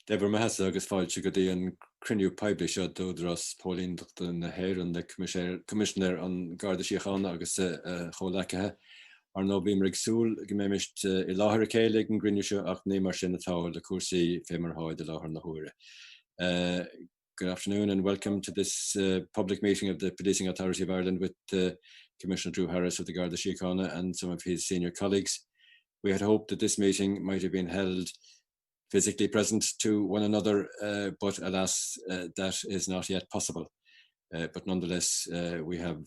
Deborah Mahassa agus fáilte go dtí an criniú poible seo dúdras Paulín na Héir an Commissioner an Garda Síochána agus chomhlacathe ar nó bhím rigsúil go méimiist I láthair céile an grinne seo ach ní mar sin atá le cuasaí fémar háid I láthair na huaire. Good afternoon and welcome to this public meeting of the Policing Authority of Ireland with Commissioner Drew Harris of the Garda Síochána and some of his senior colleagues. We had hoped that this meeting might have been held physically present to one another, but alas, that is not yet possible. But nonetheless, we have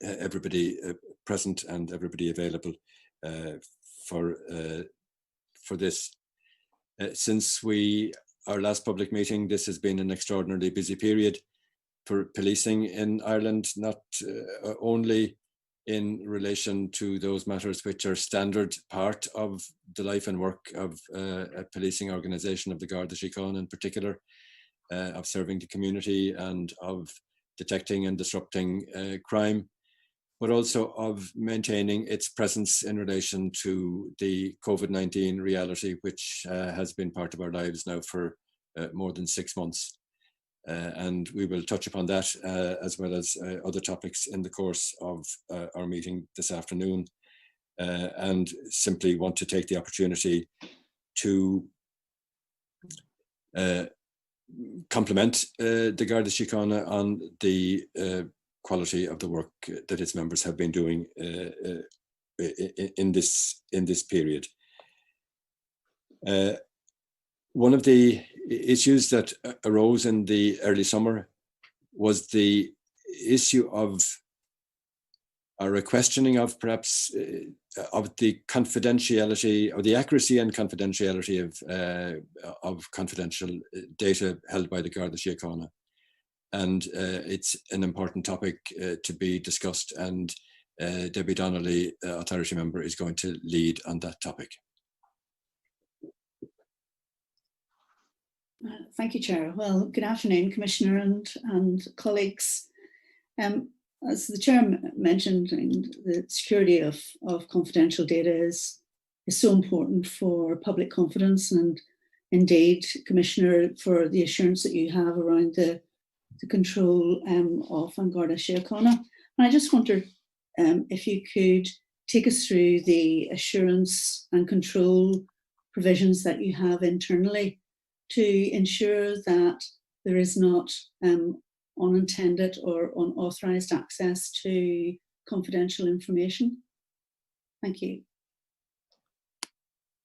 everybody present and everybody available for this. Since our last public meeting, this has been an extraordinarily busy period for policing in Ireland, not only in relation to those matters which are standard part of the life and work of a policing organisation of the Garda Síochána in particular, of serving the community and of detecting and disrupting crime, but also of maintaining its presence in relation to the COVID-19 reality, which has been part of our lives now for more than 6 months. And we will touch upon that as well as other topics in the course of our meeting this afternoon, and simply want to take the opportunity to compliment the Garda Síochána on the quality of the work that its members have been doing in this period. One of the issues that arose in the early summer was the issue of, or a questioning of perhaps of the confidentiality or the accuracy and confidentiality of confidential data held by the Garda Síochána. And it's an important topic to be discussed, and Debbie Donnelly, Authority Member, is going to lead on that topic. Thank you, Chair. Well, good afternoon, Commissioner and colleagues. As the Chair mentioned, the security of confidential data is so important for public confidence, and indeed, Commissioner, for the assurance that you have around the control of Garda Síochána. And I just wondered if you could take us through the assurance and control provisions that you have internally to ensure that there is not unintended or unauthorised access to confidential information. Thank you.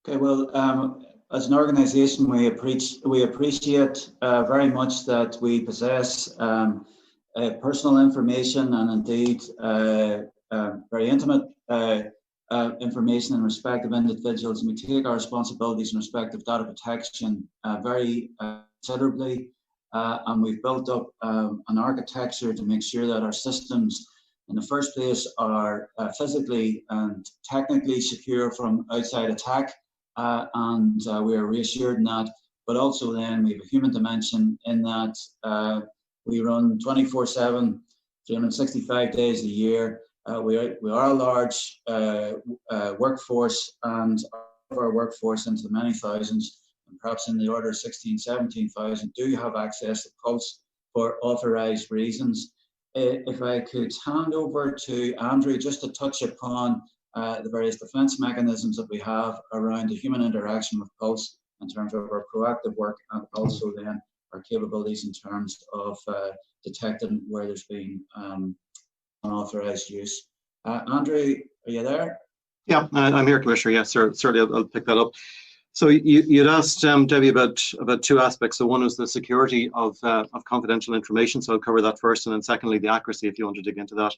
Okay, well, as an organisation, we appreciate very much that we possess personal information and indeed very intimate information in respect of individuals, and we take our responsibilities in respect of data protection very considerably, and we've built up an architecture to make sure that our systems in the first place are physically and technically secure from outside attack, and we are reassured in that, but also then we have a human dimension in that we run 24/7, 365 days a year. We are a large workforce, and our workforce into the many thousands, and perhaps in the order of 16, 17,000, do have access to Pulse for authorised reasons. If I could hand over to Andrew just to touch upon the various defence mechanisms that we have around the human interaction with Pulse in terms of our proactive work, and also then our capabilities in terms of detecting where there's been unauthorised use. Andrew, are you there? Yeah, I'm here, Commissioner. Yes, sir. Certainly, I'll pick that up. So you'd asked Debbie about two aspects. So one was the security of confidential information. So I'll cover that first, and then secondly, the accuracy, if you want to dig into that.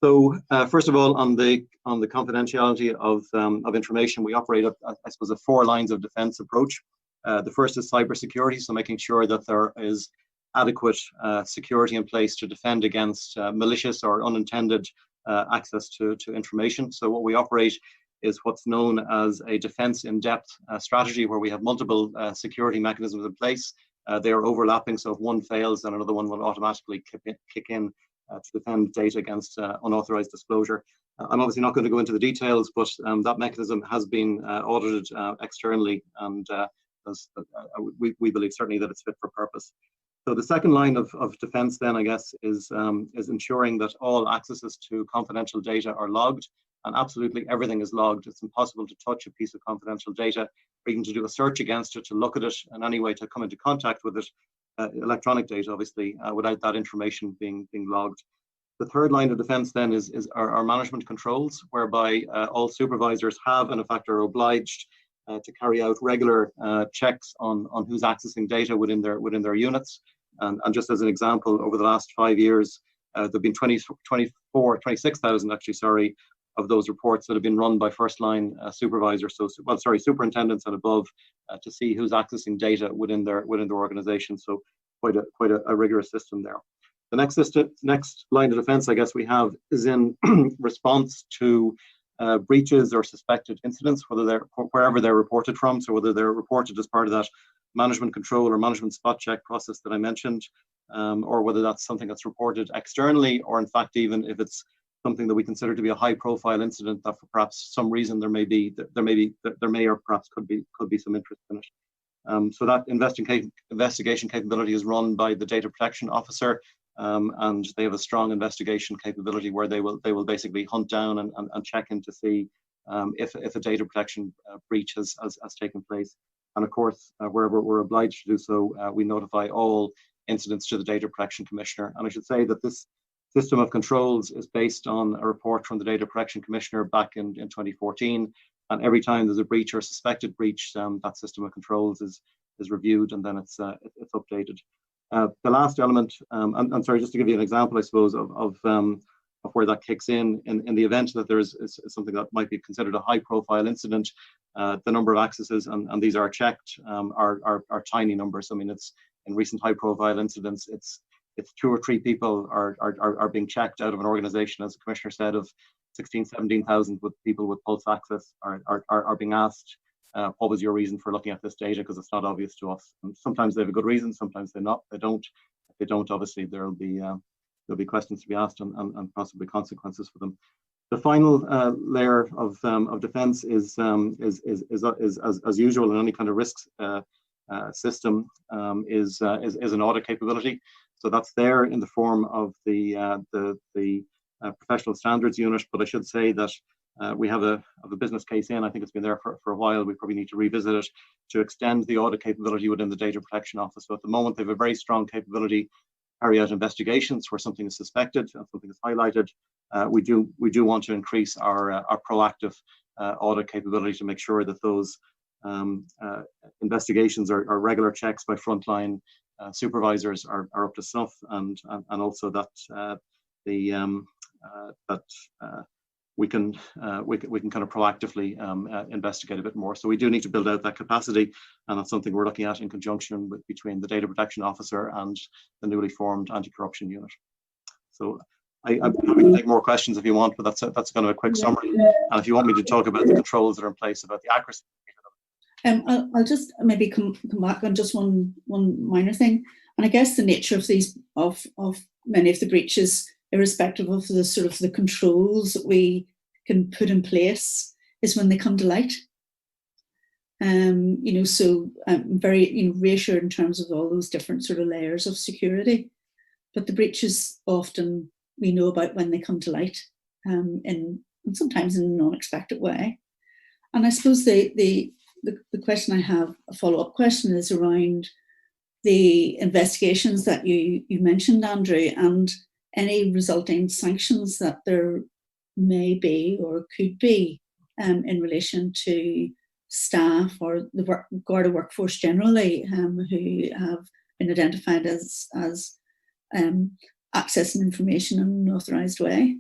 So first of all, on the confidentiality of information, we operate, I suppose, a 4 lines of defence approach. The first is cybersecurity, so making sure that there is adequate security in place to defend against malicious or unintended access to information. So what we operate is what's known as a defense in depth strategy, where we have multiple security mechanisms in place. They are overlapping, so if one fails, then another one will automatically kick in to defend data against unauthorized disclosure. I'm obviously not going to go into the details, but that mechanism has been audited externally, and we believe certainly that it's fit for purpose. So the second line of defense then, I guess, is ensuring that all accesses to confidential data are logged, and absolutely everything is logged. It's impossible to touch a piece of confidential data, or even to do a search against it, to look at it in any way, to come into contact with it, electronic data, obviously, without that information being logged. The third line of defense then is our management controls, whereby all supervisors have, and in fact, are obliged to carry out regular checks on who's accessing data within their units. And just as an example, over the last 5 years, there have been 26,000 actually, sorry, of those reports that have been run by first-line supervisors, superintendents and above, to see who's accessing data within their organization. So quite a rigorous system there. The next line of defense, I guess, we have is in response to breaches or suspected incidents, wherever they're reported from. So whether they're reported as part of that management control or management spot check process that I mentioned, or whether that's something that's reported externally, or in fact, even if it's something that we consider to be a high-profile incident that for perhaps some reason there may or perhaps could be some interest in it. So that investigation capability is run by the data protection officer, and they have a strong investigation capability where they will basically hunt down and check in to see if a data protection breach has taken place. And of course, wherever we're obliged to do so, we notify all incidents to the Data Protection Commissioner. And I should say that this system of controls is based on a report from the Data Protection Commissioner back in 2014. And every time there's a breach or suspected breach, that system of controls is reviewed, and then it's updated. The last element, I'm sorry, just to give you an example, I suppose, of where that kicks in the event that there is something that might be considered a high-profile incident, the number of accesses, and these are checked, are tiny numbers. I mean, it's in recent high-profile incidents, it's 2 or 3 people are being checked out of an organization, as the Commissioner said, of 16,000, 17,000 with people with pulse access are being asked, what was your reason for looking at this data, because it's not obvious to us. And sometimes they have a good reason, sometimes they don't. If they don't, obviously there'll be questions to be asked and possibly consequences for them. The final layer of defence is as usual in any kind of risk system, is an audit capability. So that's there in the form of the professional standards unit. But I should say that we have a business case in. I think it's been there for a while. We probably need to revisit it to extend the audit capability within the Data Protection Office. So at the moment, they have a very strong capability to carry out investigations where something is suspected and something is highlighted. We do want to increase our proactive audit capability to make sure that those investigations are regular checks by frontline supervisors are up to snuff, and also that we can kind of proactively investigate a bit more. So we do need to build out that capacity, and that's something we're looking at in conjunction between the Data Protection Officer and the newly formed Anti-Corruption Unit. So I'm happy to take more questions if you want, but that's kind of a quick summary. And if you want me to talk about the controls that are in place, about the accuracy. I'll just maybe come back on just one minor thing, and I guess the nature of these of many of the breaches, irrespective of the sort of the controls that we can put in place, is when they come to light. So I'm very reassured in terms of all those different sort of layers of security, but the breaches often we know about when they come to light, and sometimes in an unexpected way. And I suppose the question I have, a follow-up question, is around the investigations that you mentioned, Andrew, and any resulting sanctions that there may be or could be in relation to staff or the Garda workforce generally, who have been identified as accessing information in an unauthorised way.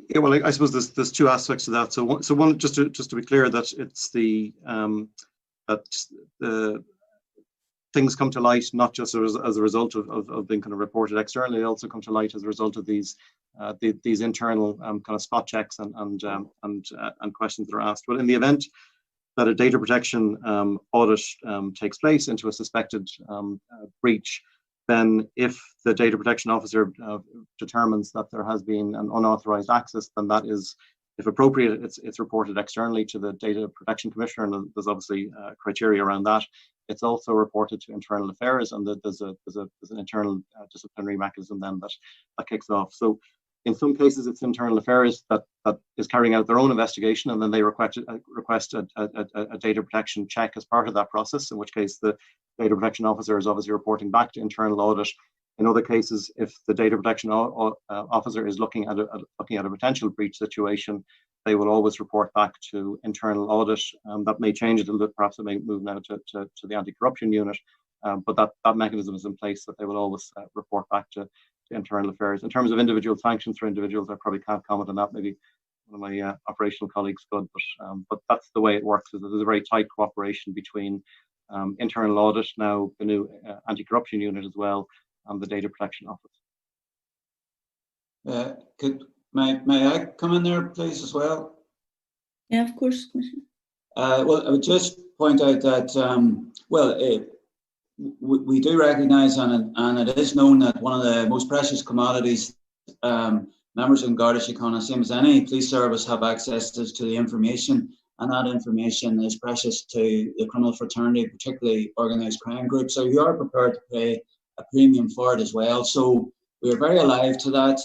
Yeah, well, I suppose there's 2 aspects to that. So one, just to be clear, that it's the things come to light not just as a result of being kind of reported externally, they also come to light as a result of these internal kind of spot checks and questions that are asked. But in the event that a data protection audit takes place into a suspected breach, then if the data protection officer determines that there has been an unauthorized access, then that is If appropriate, it's reported externally to the Data Protection Commissioner, and there's obviously criteria around that. It's also reported to Internal Affairs, and there's an internal disciplinary mechanism then that kicks off. So in some cases, it's Internal Affairs that is carrying out their own investigation, and then they request a data protection check as part of that process, in which case the Data Protection Officer is obviously reporting back to internal audit. In other cases, if the Data Protection Officer is looking at a potential breach situation, they will always report back to internal audit. That may change a little bit, perhaps it may move now to the Anti-Corruption Unit, but that mechanism is in place, that they will always report back to Internal Affairs. In terms of individual sanctions for individuals, I probably can't comment on that. Maybe one of my operational colleagues could, but that's the way it works. Is that there's a very tight cooperation between internal audit, now the new Anti-Corruption Unit as well, and the Data Protection Office. May I come in there, please, as well? Yeah, of course, Commissioner. Well, I would just point out that, we do recognise, and it is known that one of the most precious commodities members in Garda Síochána, same as any police service, have access to the information, and that information is precious to the criminal fraternity, particularly organised crime groups. So you are prepared to pay a premium for it as well. So we are very alive to that.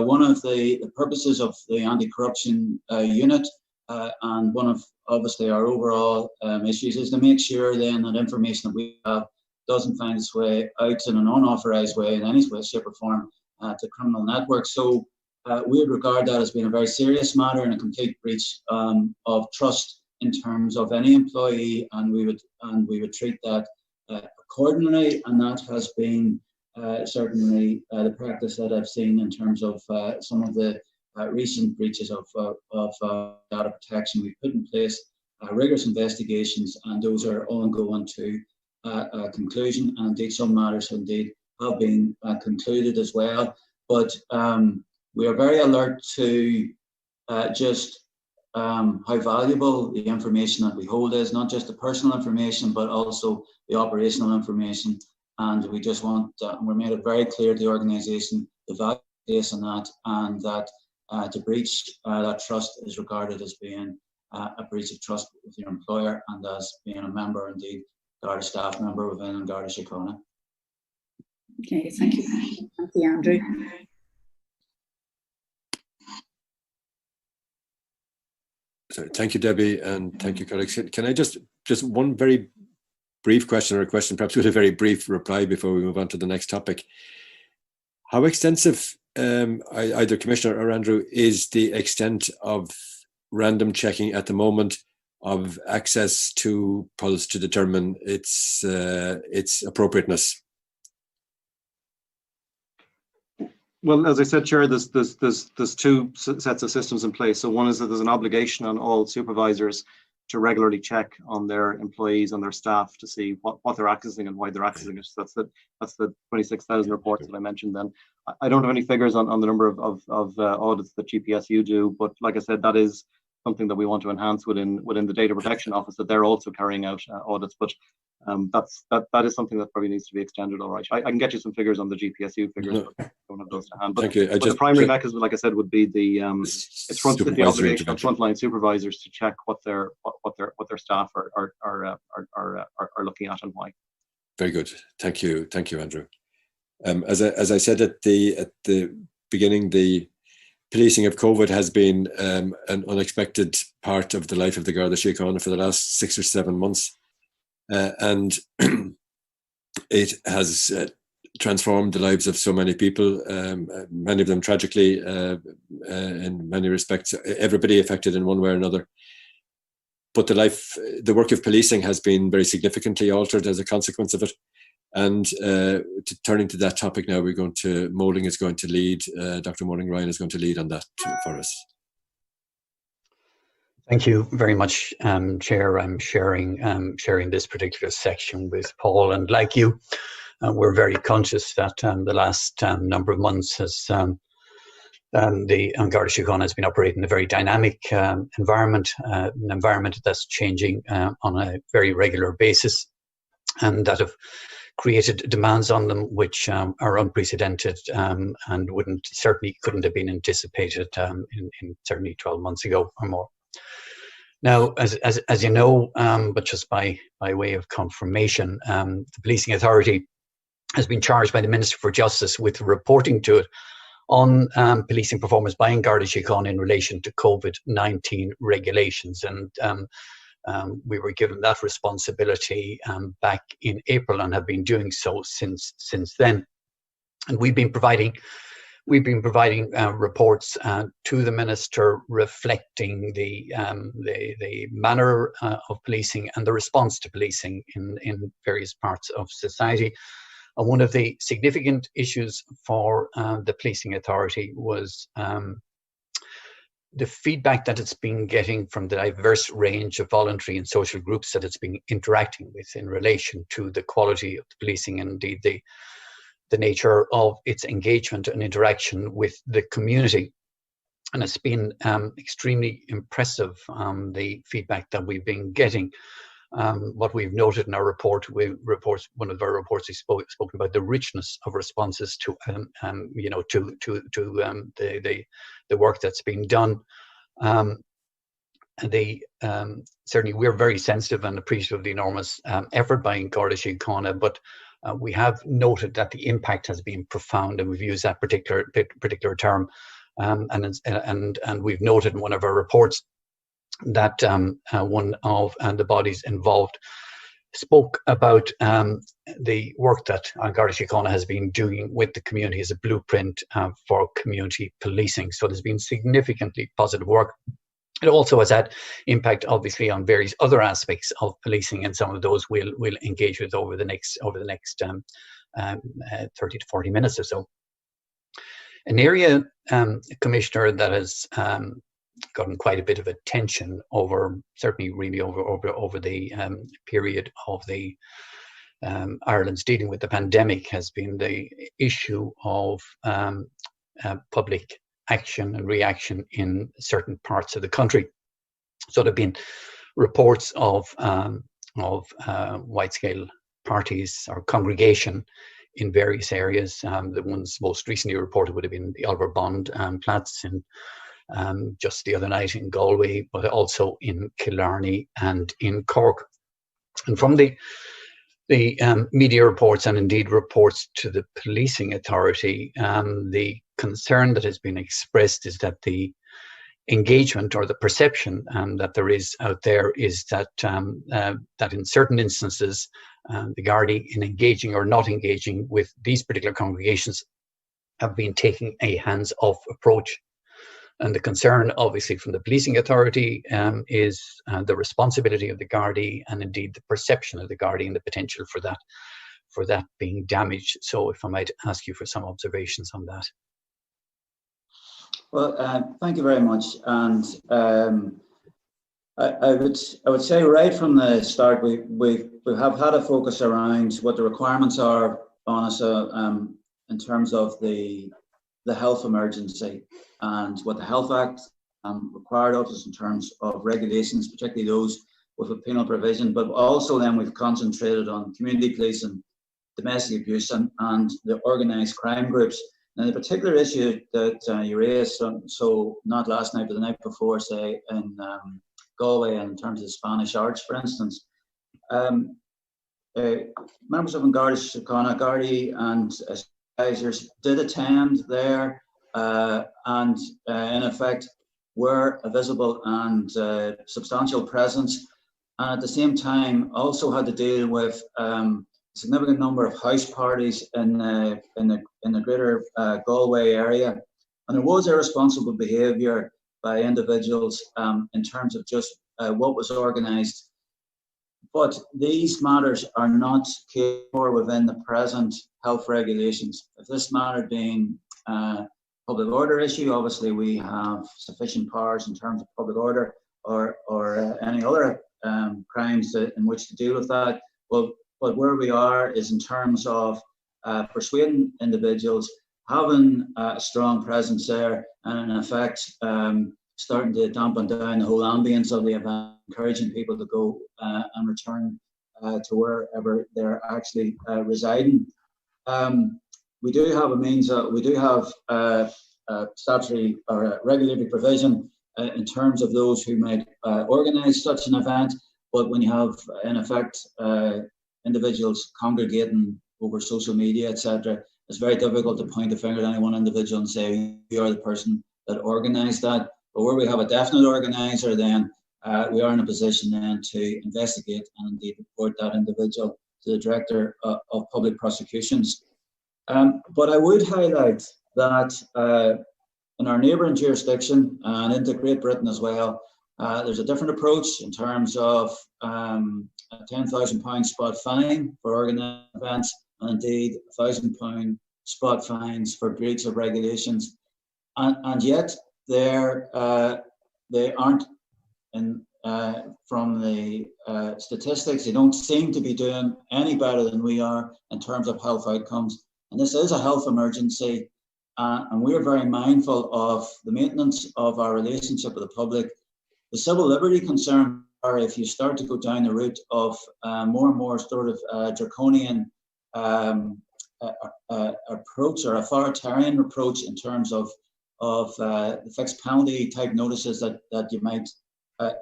One of the purposes of the Anti-Corruption Unit, and one of obviously our overall issues, is to make sure then that information that we have doesn't find its way out in an unauthorised way in any way, shape or form to criminal networks. So we would regard that as being a very serious matter and a complete breach of trust in terms of any employee, and we would treat that accordingly, and that has been certainly the practice that I've seen in terms of some of the recent breaches of data protection. We've put in place rigorous investigations, and those are ongoing to conclusion, and indeed some matters indeed have been concluded as well. But we are very alert to just how valuable the information that we hold is, not just the personal information, but also the operational information. And we just want, we're made it very clear to the organisation the value place in that, and that to breach that trust is regarded as being a breach of trust with your employer, and as being a member, indeed, Garda staff member within Garda Síochána. Okay, thank you. Thank you, Andrew. So thank you, Debbie, and thank you, colleagues. Can I just one very brief question, or a question perhaps with a very brief reply before we move on to the next topic? How extensive, either Commissioner or Andrew, is the extent of random checking at the moment of access to pulse to determine its appropriateness? Well, as I said, Chair, there's two sets of systems in place. So one is that there's an obligation on all supervisors to regularly check on their employees and their staff to see what they're accessing and why they're accessing it. So that's the 26,000 reports that I mentioned. Then I don't have any figures on the number of audits that GPSU do, but like I said, that is something that we want to enhance within the Data Protection Office, that they're also carrying out audits. But that is something that probably needs to be extended. All right, I can get you some figures on the GPSU figures, but I don't have those to hand. But, thank you. But the primary mechanism, like I said, would be the obligation of frontline supervisors to check what their staff are looking at and why. Very good. Thank you, Andrew. As I said at the beginning, the policing of COVID has been an unexpected part of the life of the Garda Síochána for the last 6 or 7 months. And it has transformed the lives of so many people, many of them tragically, in many respects, everybody affected in one way or another. But the work of policing has been very significantly altered as a consequence of it. And turning to that topic now, Moling is going to lead, Dr. Moling Ryan is going to lead on that for us. Thank you very much, Chair. I'm sharing this particular section with Paul, and like you, we're very conscious that the last number of months has the Garda Síochána has been operating in a very dynamic environment, an environment that's changing on a very regular basis, and that of created demands on them which are unprecedented and certainly couldn't have been anticipated in certainly 12 months ago or more. Now, as you know, but just by way of confirmation, the Policing Authority has been charged by the Minister for Justice with reporting to it on policing performance by Garda Síochána in relation to COVID-19 regulations. And we were given that responsibility back in April and have been doing so since then. And we've been providing reports to the Minister reflecting the manner of policing and the response to policing in various parts of society. And one of the significant issues for the Policing Authority was the feedback that it's been getting from the diverse range of voluntary and social groups that it's been interacting with in relation to the quality of the policing and indeed the nature of its engagement and interaction with the community. And it's been extremely impressive, the feedback that we've been getting. What we've noted in our report, one of our reports, we spoke about the richness of responses to the work that's been done. Certainly, we're very sensitive and appreciative of the enormous effort by Garda Síochána, but we have noted that the impact has been profound, and we've used that particular term. And we've noted in one of our reports that one of the bodies involved spoke about the work that Garda Síochána has been doing with the community as a blueprint for community policing. So there's been significantly positive work. It also has had impact, obviously, on various other aspects of policing, and some of those we'll engage with over the next 30 to 40 minutes or so. An area, Commissioner, that has gotten quite a bit of attention over the period of the Ireland's dealing with the pandemic has been the issue of public action and reaction in certain parts of the country. So there have been reports of wide-scale parties or congregation in various areas. The ones most recently reported would have been the Oliver Bond Platz in just the other night in Galway, but also in Killarney and in Cork. And from the media reports and indeed reports to the Policing Authority, the concern that has been expressed is that the engagement or the perception that there is out there is that that in certain instances the Gardaí, in engaging or not engaging with these particular congregations, have been taking a hands-off approach. And the concern, obviously, from the Policing Authority is the responsibility of the Gardaí and indeed the perception of the Gardaí and the potential for that being damaged. So if I might ask you for some observations on that. Well, thank you very much. And I would say right from the start, we have had a focus around what the requirements are on us in terms of the health emergency and what the Health Act required of us in terms of regulations, particularly those with a penal provision, but also then we've concentrated on community policing, domestic abuse and the organised crime groups. Now, the particular issue that you raised, so not last night, but the night before, say, in Galway, in terms of the Spanish Arch, for instance, members of Garda Síochána, Gardaí and advisors did attend there and in effect were a visible and substantial presence, and at the same time also had to deal with a significant number of house parties in the greater Galway area, and there was irresponsible behaviour by individuals in terms of just what was organised. But these matters are not cared for within the present health regulations. If this matter being a public order issue, obviously we have sufficient powers in terms of public order or any other crimes in which to deal with that. But where we are is in terms of persuading individuals, having a strong presence there, and in effect starting to dampen down the whole ambience of the event, encouraging people to go and return to wherever they're actually residing. We do have a means. We do have statutory or regulatory provision in terms of those who might organise such an event. But when you have, in effect, individuals congregating over social media, etc., it's very difficult to point a finger at any one individual and say you are the person that organised that. But where we have a definite organiser, then we are in a position then to investigate and indeed report that individual to the Director of Public Prosecutions. But I would highlight that in our neighbouring jurisdiction and into Great Britain as well, there's a different approach in terms of a £10,000 spot fine for organised events, and indeed £1,000 spot fines for breach of regulations, and yet they aren't in from the statistics. They don't seem to be doing any better than we are in terms of health outcomes, and this is a health emergency, and we are very mindful of the maintenance of our relationship with the public. The civil liberty concern are if you start to go down the route of more and more sort of draconian approach or authoritarian approach in terms of the fixed penalty type notices that you might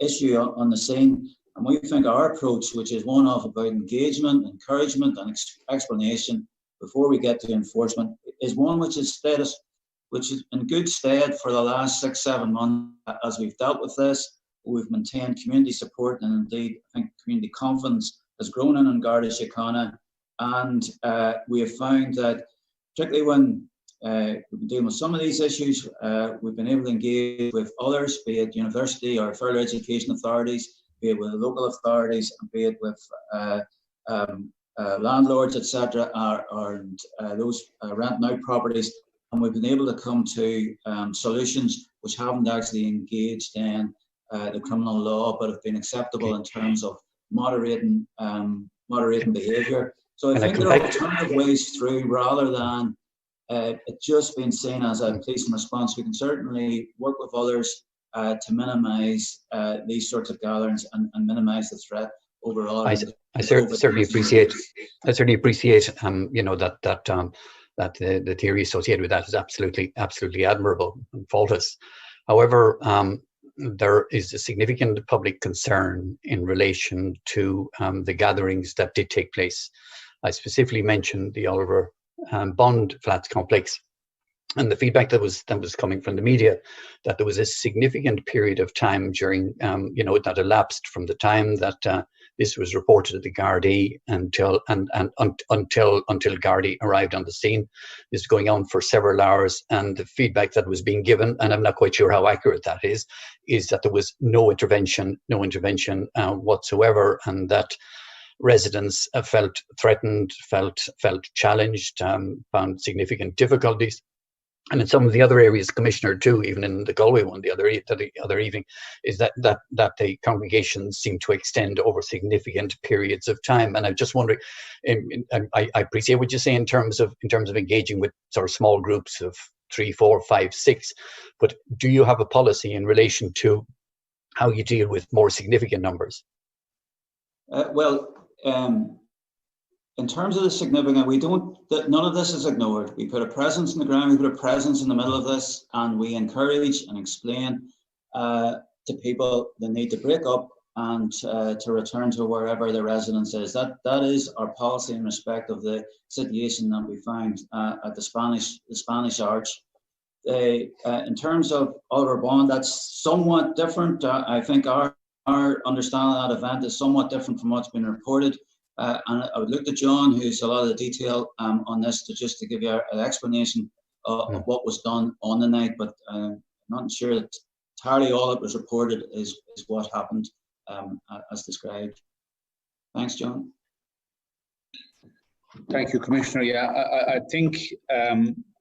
issue on the scene. And we think our approach, which is one of about engagement, encouragement and explanation before we get to enforcement, is one which is in good stead for the last 6-7 months as we've dealt with this. We've maintained community support, and indeed I think community confidence has grown in Garda Síochána, and we have found that particularly when we've been dealing with some of these issues, we've been able to engage with others, be it university or further education authorities, be it with local authorities, and be it with landlords, etc., or those renting out properties, and we've been able to come to solutions which haven't actually engaged in the criminal law, but have been acceptable in terms of moderating behaviour. So I think there are alternative ways through rather than it just being seen as a police and response. We can certainly work with others to minimise these sorts of gatherings and minimise the threat overall. I certainly appreciate. You know, that the theory associated with that is absolutely admirable and faultless. However, there is a significant public concern in relation to the gatherings that did take place. I specifically mentioned the Oliver Bond Flats complex, and the feedback that was coming from the media, that there was a significant period of time during, that elapsed from the time that this was reported to the Gardaí until Gardaí arrived on the scene. This is going on for several hours, and the feedback that was being given, and I'm not quite sure how accurate that is that there was no intervention whatsoever, and that residents felt threatened, felt challenged, found significant difficulties. And in some of the other areas, Commissioner, too, even in the Galway one the other evening, is that the congregations seem to extend over significant periods of time. And I'm just wondering, I appreciate what you say in terms of engaging with sort of small groups of 3, 4, 5, 6, but do you have a policy in relation to how you deal with more significant numbers? In terms of the significant, none of this is ignored. We put a presence in the ground, we put a presence in the middle of this, and we encourage and explain to people the need to break up and to return to wherever their residence is. That is our policy in respect of the situation that we found at the Spanish Arch. In terms of Oliver Bond, that's somewhat different. I think our understanding of that event is somewhat different from what's been reported. And I would look to John, who's a lot of the detail on this, to give you an explanation of what was done on the night. But I'm not sure that entirely all that was reported is what happened as described. Thanks, John. Thank you, Commissioner. Yeah, I think,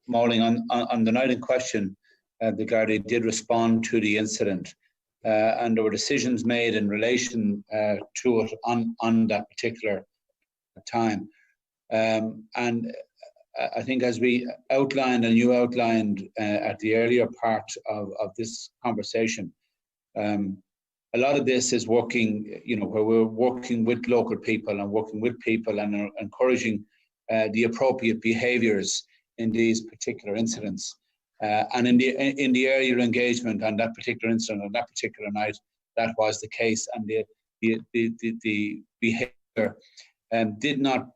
Mauling, on the night in question, the Gardaí did respond to the incident. And there were decisions made in relation to it on that particular time. And I think, as we outlined and you outlined at the earlier part of this conversation, a lot of this is working, where we're working with local people and working with people and encouraging the appropriate behaviours in these particular incidents. And in the earlier engagement on that particular incident, on that particular night, that was the case, and the behaviour did not,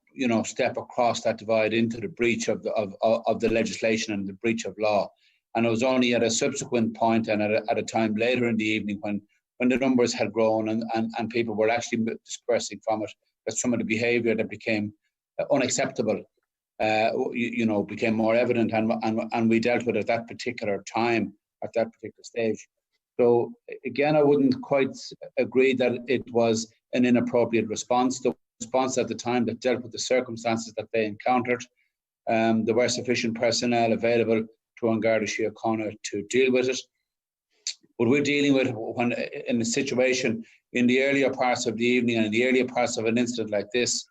step across that divide into the breach of the legislation and the breach of law. And it was only at a subsequent point and at a time later in the evening when the numbers had grown and people were actually dispersing from it, that some of the behaviour that became unacceptable, became more evident, and we dealt with it at that particular time, at that particular stage. So again, I wouldn't quite agree that it was an inappropriate response. The response at the time that dealt with the circumstances that they encountered, there were sufficient personnel available to An Garda Síochána to deal with it. But we're dealing with, when in a situation in the earlier parts of the evening and in the earlier parts of an incident like this,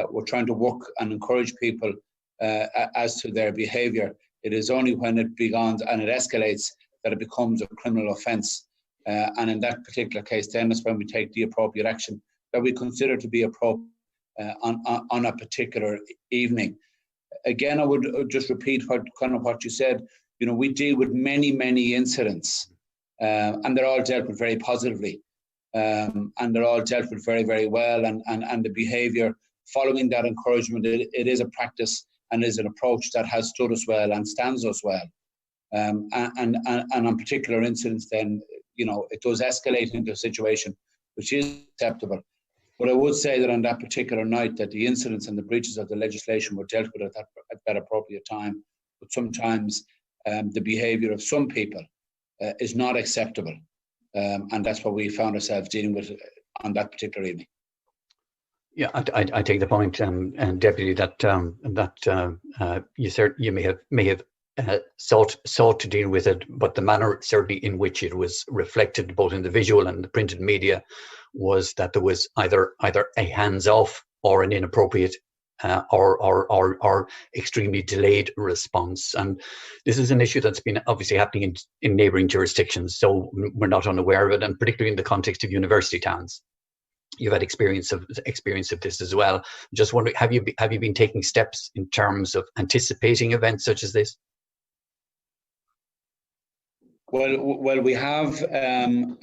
we're trying to work and encourage people as to their behaviour. It is only when it begins and it escalates that it becomes a criminal offence. And in that particular case, then is when we take the appropriate action that we consider to be appropriate on a particular evening. Again, I would just repeat what you said. We deal with many, many incidents, and they're all dealt with very positively, and they're all dealt with very, very well. And the behaviour following that encouragement, it is a practice and is an approach that has stood us well and stands us well. And on particular incidents, then it does escalate into a situation which is acceptable. But I would say that on that particular night, that the incidents and the breaches of the legislation were dealt with at that appropriate time. But sometimes the behaviour of some people is not acceptable, and that's what we found ourselves dealing with on that particular evening. Yeah, I take the point, and Deputy, that you may have sought to deal with it, but the manner certainly in which it was reflected both in the visual and the printed media was that there was either a hands-off or an inappropriate or extremely delayed response. And this is an issue that's been obviously happening in neighbouring jurisdictions, so we're not unaware of it, and particularly in the context of university towns. You've had experience of this as well. Just wondering, have you been taking steps in terms of anticipating events such as this? Well, we have, and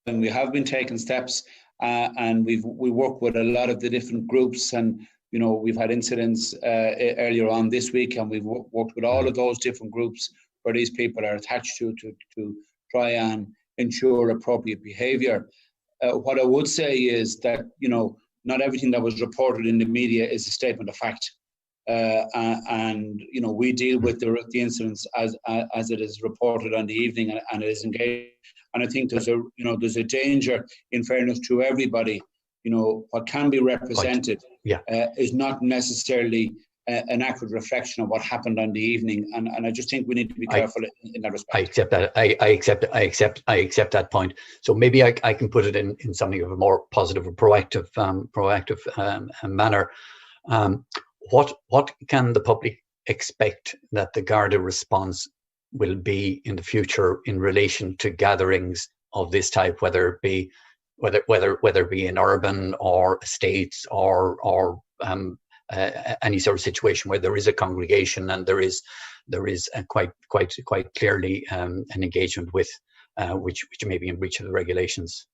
we have been taking steps, and we work with a lot of the different groups, and we've had incidents earlier on this week, and we've worked with all of those different groups where these people are attached to try and ensure appropriate behaviour. What I would say is that not everything that was reported in the media is a statement of fact. And we deal with the incidents as it is reported on the evening, and it is engaged. And I think there's a danger, in fairness to everybody. What can be represented is not necessarily an accurate reflection of what happened on the evening, and I just think we need to be careful in that respect. I accept that. I accept that point. So maybe I can put it in something of a more positive or proactive manner. What can the public expect that the Garda response will be in the future in relation to gatherings of this type, whether it be in urban or estates or any sort of situation where there is a congregation and there is a quite clearly an engagement with which may be in breach of the regulations?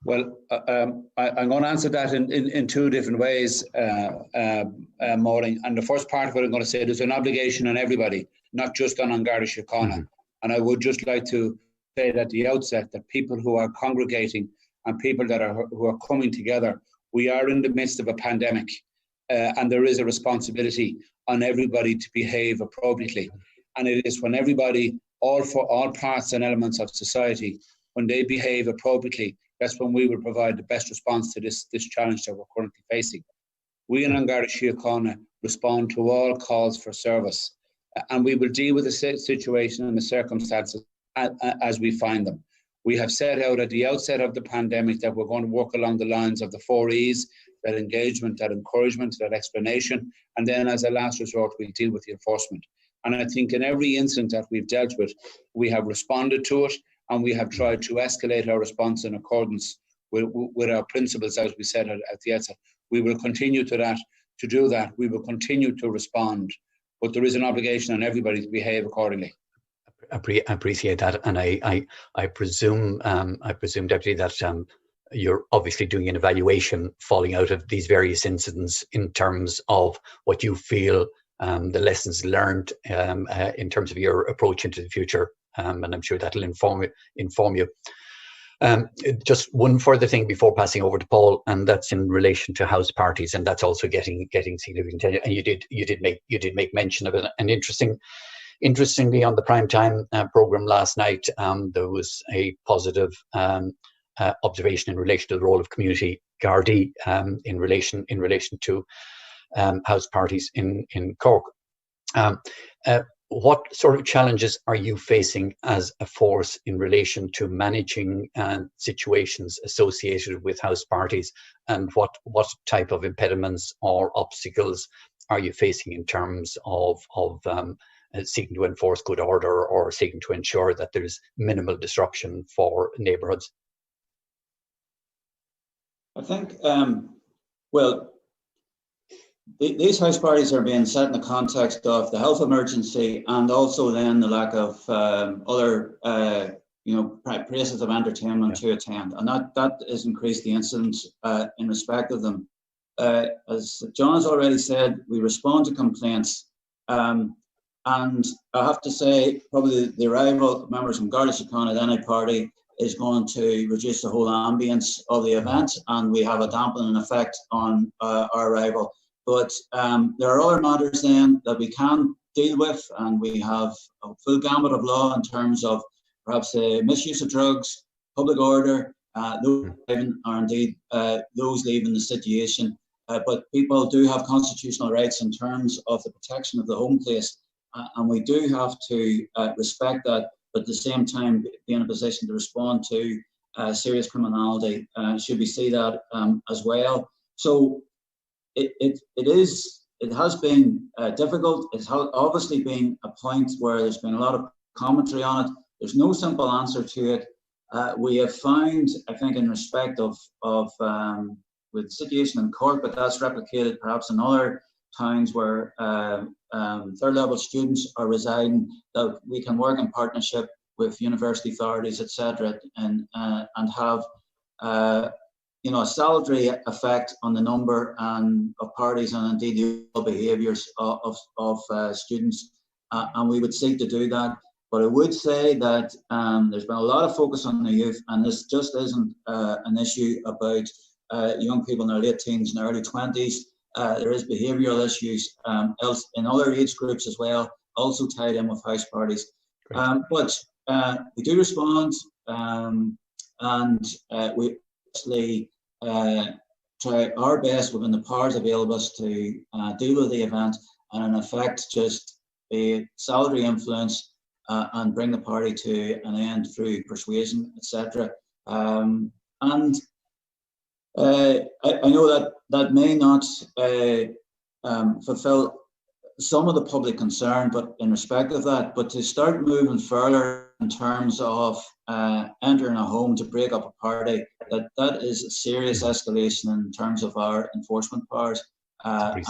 Well, I'm going to answer that in two different ways, Máling. And the first part of it, I'm going to say there's an obligation on everybody, not just on An Garda Síochána. Mm-hmm. And I would just like to say at the outset that people who are congregating and people who are coming together, we are in the midst of a pandemic, and there is a responsibility on everybody to behave appropriately. And it is when everybody, all parts and elements of society, when they behave appropriately, that's when we will provide the best response to this challenge that we're currently facing. We in An Garda Síochána respond to all calls for service, and we will deal with the situation and the circumstances as we find them. We have set out at the outset of the pandemic that we're going to work along the lines of the 4 E's, that engagement, that encouragement, that explanation, and then as a last resort, we'll deal with the enforcement. And I think in every incident that we've dealt with, we have responded to it, and we have tried to escalate our response in accordance with our principles, as we said at the outset. We will continue to do that. We will continue to respond, but there is an obligation on everybody to behave accordingly. I appreciate that, and I presume, Deputy, that you're obviously doing an evaluation falling out of these various incidents in terms of what you feel the lessons learned in terms of your approach into the future, and I'm sure that'll inform you. Just one further thing before passing over to Paul, and that's in relation to house parties, and that's also getting significant attention. And you did make mention of it. And interestingly, on the prime time program last night, there was a positive observation in relation to the role of community Gardaí in relation to house parties in Cork. What sort of challenges are you facing as a force in relation to managing situations associated with house parties, and what type of impediments or obstacles are you facing in terms of seeking to enforce good order or seeking to ensure that there's minimal disruption for neighbourhoods? I think, well, these house parties are being set in the context of the health emergency, and also then the lack of other, places of entertainment to attend, and that has increased the incidence in respect of them. As John has already said, we respond to complaints, and I have to say, probably the arrival of members from Garda Síochána at any party is going to reduce the whole ambience of the event, and we have a dampening effect on our arrival. But there are other matters then that we can deal with, and we have a full gamut of law in terms of perhaps the misuse of drugs, public order, those driving, or indeed those leaving the situation. But people do have constitutional rights in terms of the protection of the home place, and we do have to respect that, but at the same time be in a position to respond to serious criminality should we see that as well. So it has been difficult. It's obviously been a point where there's been a lot of commentary on it. There's no simple answer to it. We have found, I think, in respect of with the situation in Cork, but that's replicated perhaps in other towns where third level students are residing, that we can work in partnership with university authorities, etc., and have a salutary effect on the number of parties and indeed the behaviours of students, and we would seek to do that. But I would say that there's been a lot of focus on the youth, and this just isn't an issue about young people in their late teens and early 20s. There is behavioural issues else in other age groups as well, also tied in with house parties. But we do respond, and we obviously try our best within the powers available us to deal with the event, and in effect just be salutary influence and bring the party to an end through persuasion, etc. And I know that may not fulfill some of the public concern, but in respect of that, but to start moving further in terms of entering a home to break up a party, that is a serious escalation in terms of our enforcement powers, and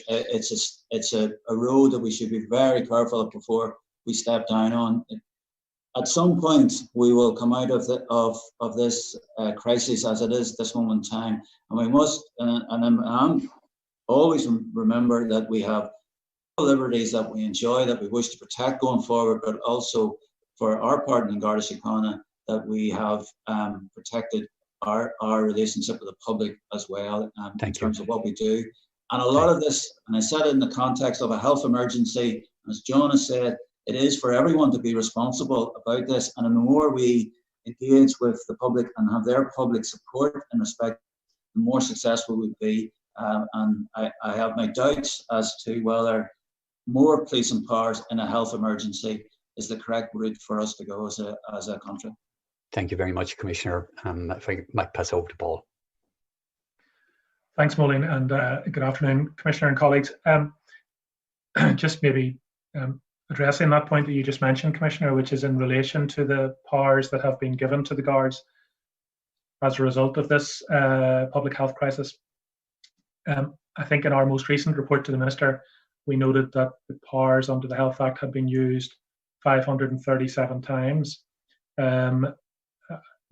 it's a road that we should be very careful of before we step down on. At some point, we will come out of this crisis as it is this moment in time, and we must, and always remember that we have liberties that we enjoy, that we wish to protect going forward, but also for our part in Garda Síochána, that we have protected our relationship with the public as well in terms of what we do. And a lot of this, and I said it in the context of a health emergency, as John has said, it is for everyone to be responsible about this, and the more we engage with the public and have their public support in respect, the more successful we'll be. And I have my doubts as to whether more policing powers in a health emergency is the correct route for us to go as a country. Thank you very much, Commissioner. If I might pass over to Paul. Thanks, Moline, and good afternoon, Commissioner and colleagues. Just maybe addressing that point that you just mentioned, Commissioner, which is in relation to the powers that have been given to the guards as a result of this public health crisis. I think in our most recent report to the Minister, we noted that the powers under the Health Act had been used 537 times. Now,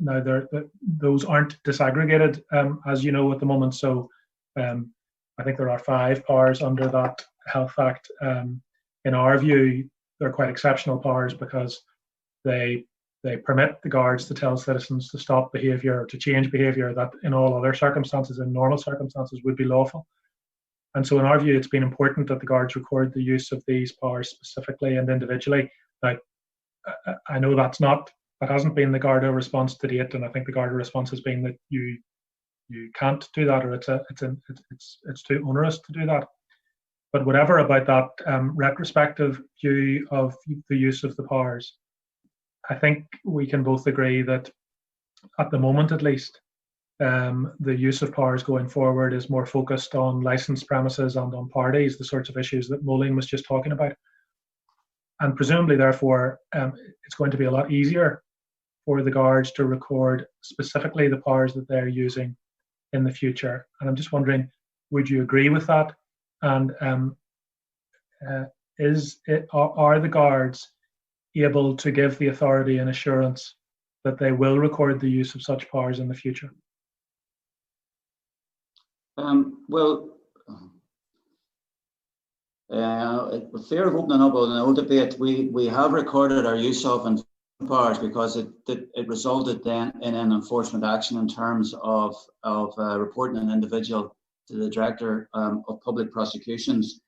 those aren't disaggregated, as you know, at the moment. So I think there are 5 powers under that Health Act. In our view, they're quite exceptional powers because they permit the guards to tell citizens to stop behaviour, to change behaviour that in all other circumstances, in normal circumstances, would be lawful. And so in our view, it's been important that the guards record the use of these powers specifically and individually. Now, I know that hasn't been the Garda response to date, and I think the Garda response has been that you can't do that, or it's too onerous to do that. But whatever about that retrospective view of the use of the powers, I think we can both agree that at the moment at least, the use of powers going forward is more focused on licensed premises and on parties, the sorts of issues that Moline was just talking about. And presumably, therefore, it's going to be a lot easier for the guards to record specifically the powers that they're using in the future. And I'm just wondering, would you agree with that? And are the guards able to give the authority an assurance that they will record the use of such powers in the future? With fear of opening up an old debate, we have recorded our use of powers because it resulted then in an enforcement action in terms of reporting an individual to the Director of Public Prosecutions.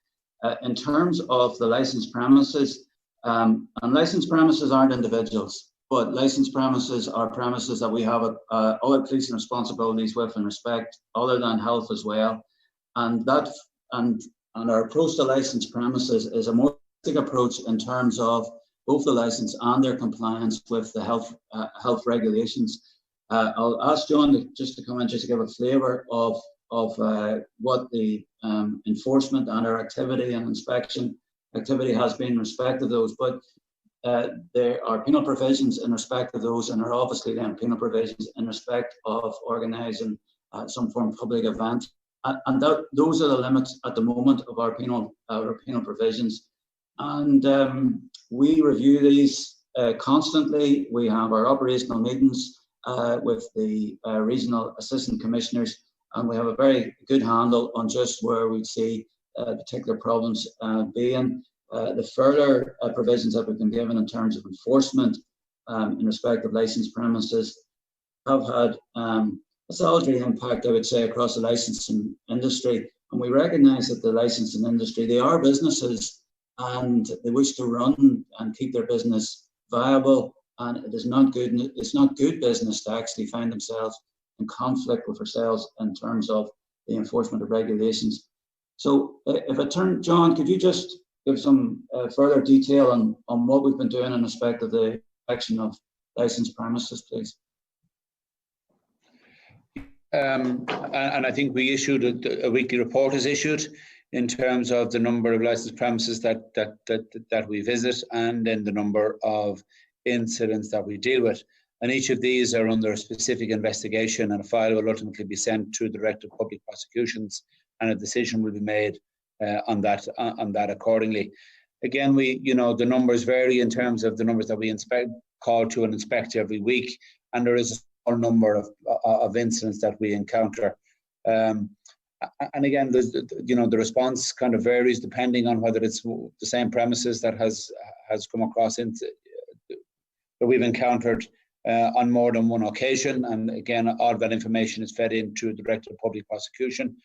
In terms of the licensed premises, and licensed premises aren't individuals, but licensed premises are premises that we have other policing responsibilities with and respect, other than health as well. And our approach to licensed premises is a more holistic approach in terms of both the license and their compliance with the health regulations. I'll ask John just to come in just to give a flavour of what the enforcement and our activity and inspection activity has been in respect of those. But there are penal provisions in respect of those, and there are obviously then penal provisions in respect of organising some form of public event. And those are the limits at the moment of our penal provisions. And we review these constantly. We have our operational meetings with the regional assistant commissioners, and we have a very good handle on just where we see particular problems being. The further provisions that we've been given in terms of enforcement in respect of licensed premises have had a salutary impact, I would say, across the licensing industry. And we recognise that the licensing industry, they are businesses and they wish to run and keep their business viable. And it is not good. It's not good business to actually find themselves in conflict with ourselves in terms of the enforcement of regulations. So if I turn, John, could you just give some further detail on what we've been doing in respect of the action of licensed premises, please? And I think we issued a weekly report is issued in terms of the number of licensed premises that we visit and then the number of incidents that we deal with. And each of these are under a specific investigation, and a file will ultimately be sent to the Director of Public Prosecutions, and a decision will be made on that accordingly. Again, the numbers vary in terms of the numbers that we call to and inspect every week, and there is a small number of incidents that we encounter. And again, the response kind of varies depending on whether it's the same premises that has come across that we've encountered on more than one occasion. And again, all of that information is fed into the Director of Public Prosecution.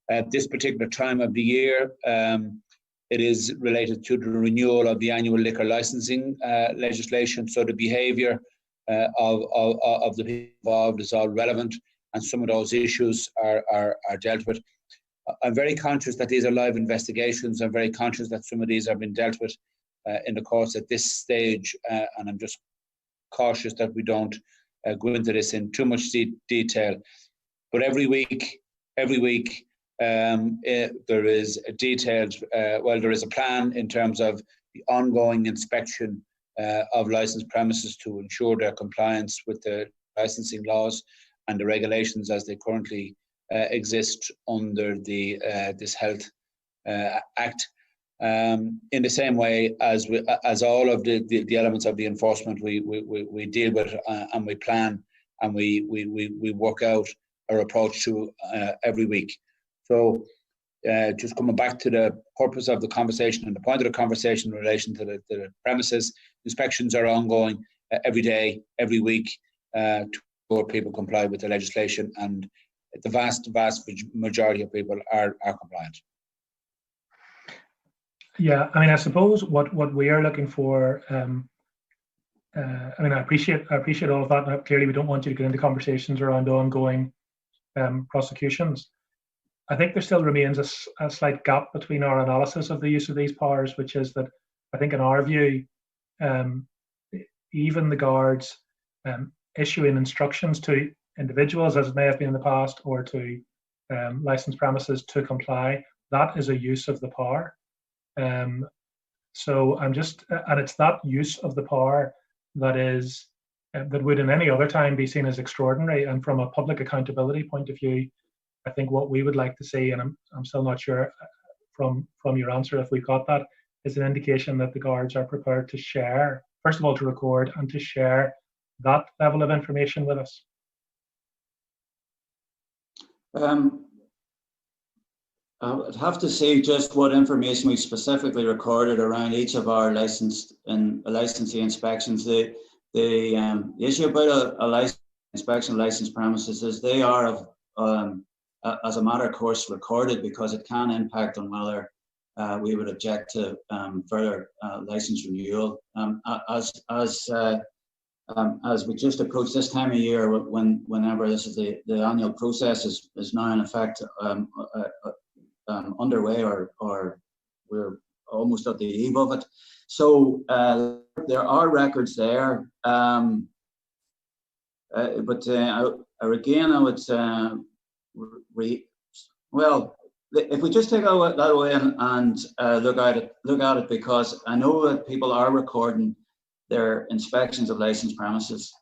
At this particular time of the year, it is related to the renewal of the annual liquor licensing legislation. So the behaviour of the people involved is all relevant, and some of those issues are dealt with. I'm very conscious that these are live investigations. I'm very conscious that some of these have been dealt with in the course at this stage, and I'm just cautious that we don't go into this in too much detail. But every week, there is a detailed, there is a plan in terms of the ongoing inspection of licensed premises to ensure their compliance with the licensing laws and the regulations as they currently exist under the this Health Act. In the same way as all of the elements of the enforcement we deal with and we plan and we work out our approach to every week. So just coming back to the purpose of the conversation and the point of the conversation in relation to the premises, inspections are ongoing every day, every week to ensure people comply with the legislation, and the vast majority of people are compliant. Yeah, I mean, I suppose what we are looking for, I mean, I appreciate all of that. Clearly, we don't want you to get into conversations around ongoing prosecutions. I think there still remains a slight gap between our analysis of the use of these powers, which is that I think in our view, even the guards issuing instructions to individuals, as it may have been in the past, or to licensed premises to comply, that is a use of the power. So I'm just, and it's that use of the power that is, that would in any other time be seen as extraordinary. And from a public accountability point of view, I think what we would like to see, and I'm still not sure from your answer if we've got that, is an indication that the guards are prepared to share, first of all, to record and to share that level of information with us. I'd have to say just what information we specifically recorded around each of our licensing inspections. The issue about a license inspection of licensed premises is they are as a matter of course recorded, because it can impact on whether we would object to further license renewal. As we just approach this time of year, whenever this is the annual process is now in effect underway, or we're almost at the eve of it. So there are records there, but again, I would well, if we just take that away and look at it, because I know that people are recording their inspections of licensed premises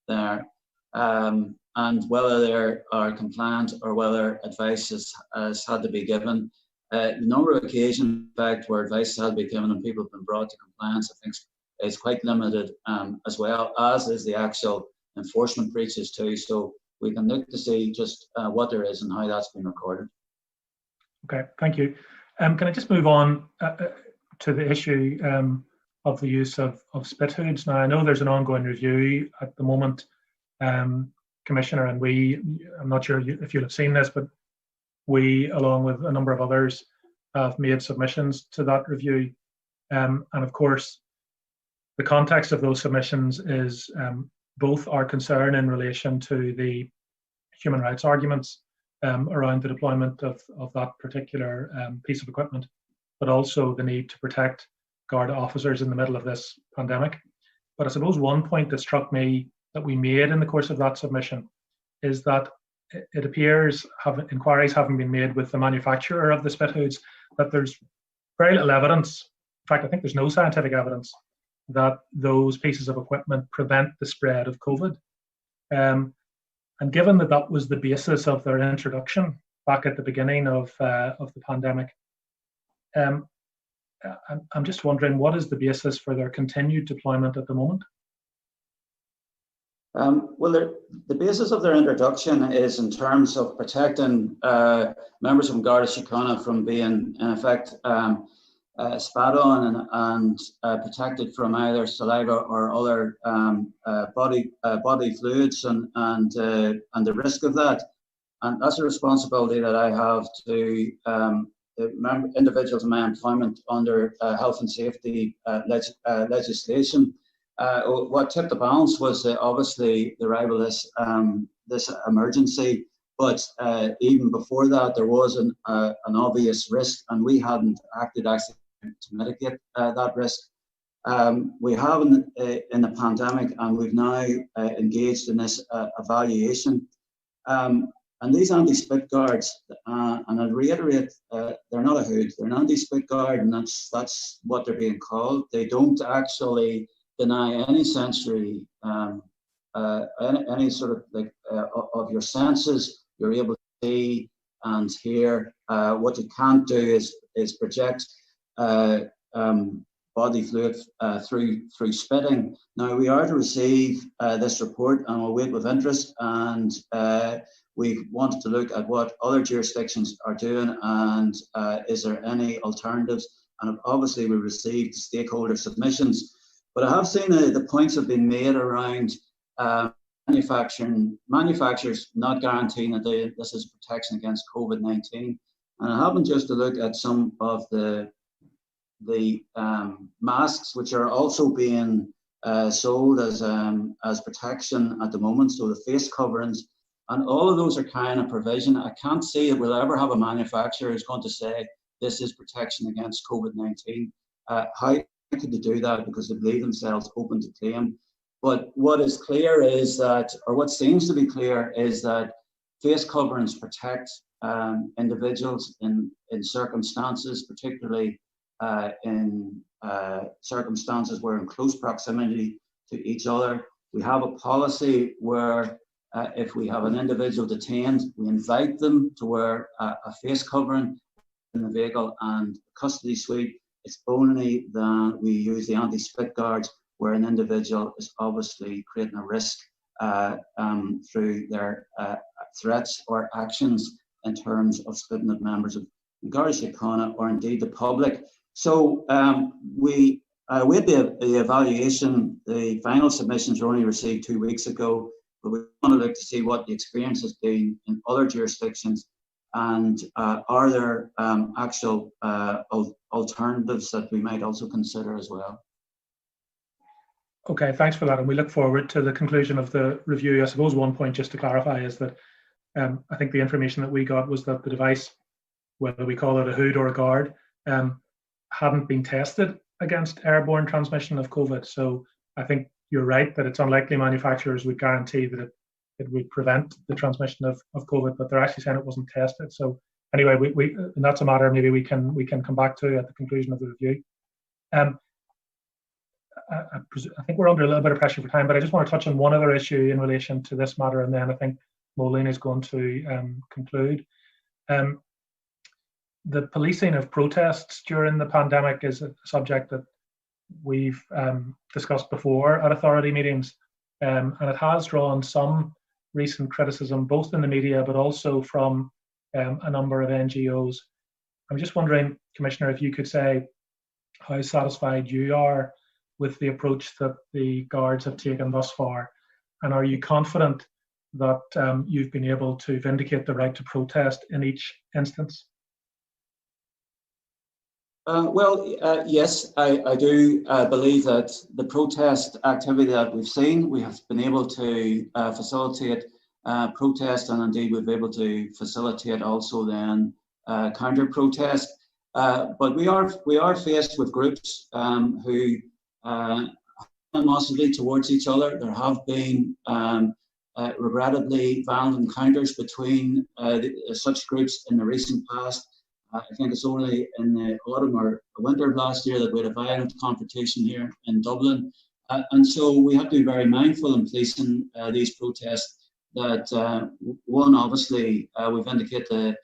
there, and whether they are compliant or whether advice has had to be given. The number of occasions, in fact, where advice has had to be given and people have been brought to compliance, I think, is quite limited, as well as is the actual enforcement breaches too. So we can look to see just what there is and how that's been recorded. Okay, thank you. Can I just move on to the issue of the use of spit hoods? Now, I know there's an ongoing review at the moment, Commissioner, and I'm not sure if you'll have seen this, but we, along with a number of others, have made submissions to that review. And of course, the context of those submissions is both our concern in relation to the human rights arguments around the deployment of that particular piece of equipment, but also the need to protect Garda officers in the middle of this pandemic. But I suppose one point that struck me that we made in the course of that submission is that it appears, inquiries having been made with the manufacturer of the spit hoods, that there's very little evidence, in fact I think there's no scientific evidence, that those pieces of equipment prevent the spread of COVID. And given that that was the basis of their introduction back at the beginning of the pandemic, I'm just wondering, what is the basis for their continued deployment at the moment? Well, the basis of their introduction is in terms of protecting members of Garda Síochána from being, in effect, spat on and protected from either saliva or other body fluids and the risk of that. And that's a responsibility that I have to individuals in my employment under health and safety legislation. What tipped the balance was obviously the arrival of this emergency, but even before that there was an obvious risk, and we hadn't acted actually to mitigate that risk. We have in the pandemic, and we've now engaged in this evaluation. And these anti-spit guards, and I'll reiterate, they're not a hood, they're an anti-spit guard, and that's what they're being called. They don't actually deny any sensory, any sort of like of your senses. You're able to see and hear. What you can't do is project body fluid through spitting. Now we are to receive this report, and we'll wait with interest. And we wanted to look at what other jurisdictions are doing, and is there any alternatives? And obviously we received stakeholder submissions. But I have seen the points have been made around manufacturers not guaranteeing that this is protection against COVID-19. And I happened just to look at some of the masks, which are also being sold as protection at the moment. So the face coverings, and all of those are kind of provision. I can't see that we'll ever have a manufacturer who's going to say this is protection against COVID-19. How could they do that? Because they believe themselves open to claim. But what is clear is that, or what seems to be clear, is that face coverings protect individuals in circumstances, particularly in circumstances where in close proximity to each other. We have a policy where if we have an individual detained, we invite them to wear a face covering in the vehicle and custody suite. It's only that we use the anti-spit guards where an individual is obviously creating a risk through their threats or actions in terms of spitting at members of Garda Síochána or indeed the public. So we await the evaluation. The final submissions were only received 2 weeks ago, but we want to look to see what the experience has been in other jurisdictions, and are there actual alternatives that we might also consider as well. Okay, thanks for that. And we look forward to the conclusion of the review. I suppose one point just to clarify is that I think the information that we got was that the device, whether we call it a hood or a guard, hadn't been tested against airborne transmission of COVID. So I think you're right that it's unlikely manufacturers would guarantee that it would prevent the transmission of COVID, but they're actually saying it wasn't tested. So anyway, and that's a matter maybe we can come back to at the conclusion of the review. I think we're under a little bit of pressure for time, but I just want to touch on one other issue in relation to this matter, and then I think Moline is going to conclude. The policing of protests during the pandemic is a subject that we've discussed before at authority meetings, and it has drawn some recent criticism, both in the media but also from a number of NGOs. I'm just wondering, Commissioner, if you could say how satisfied you are with the approach that the guards have taken thus far, and are you confident that you've been able to vindicate the right to protest in each instance? Yes, I do believe that the protest activity that we've seen, we have been able to facilitate protest, and indeed we've been able to facilitate also then counter protest. But we are faced with groups who animosity towards each other. There have been regrettably violent encounters between such groups in the recent past. I think it's only in the autumn or the winter of last year that we had a violent confrontation here in Dublin. And so we have to be very mindful in policing these protests that, one, obviously, we vindicate the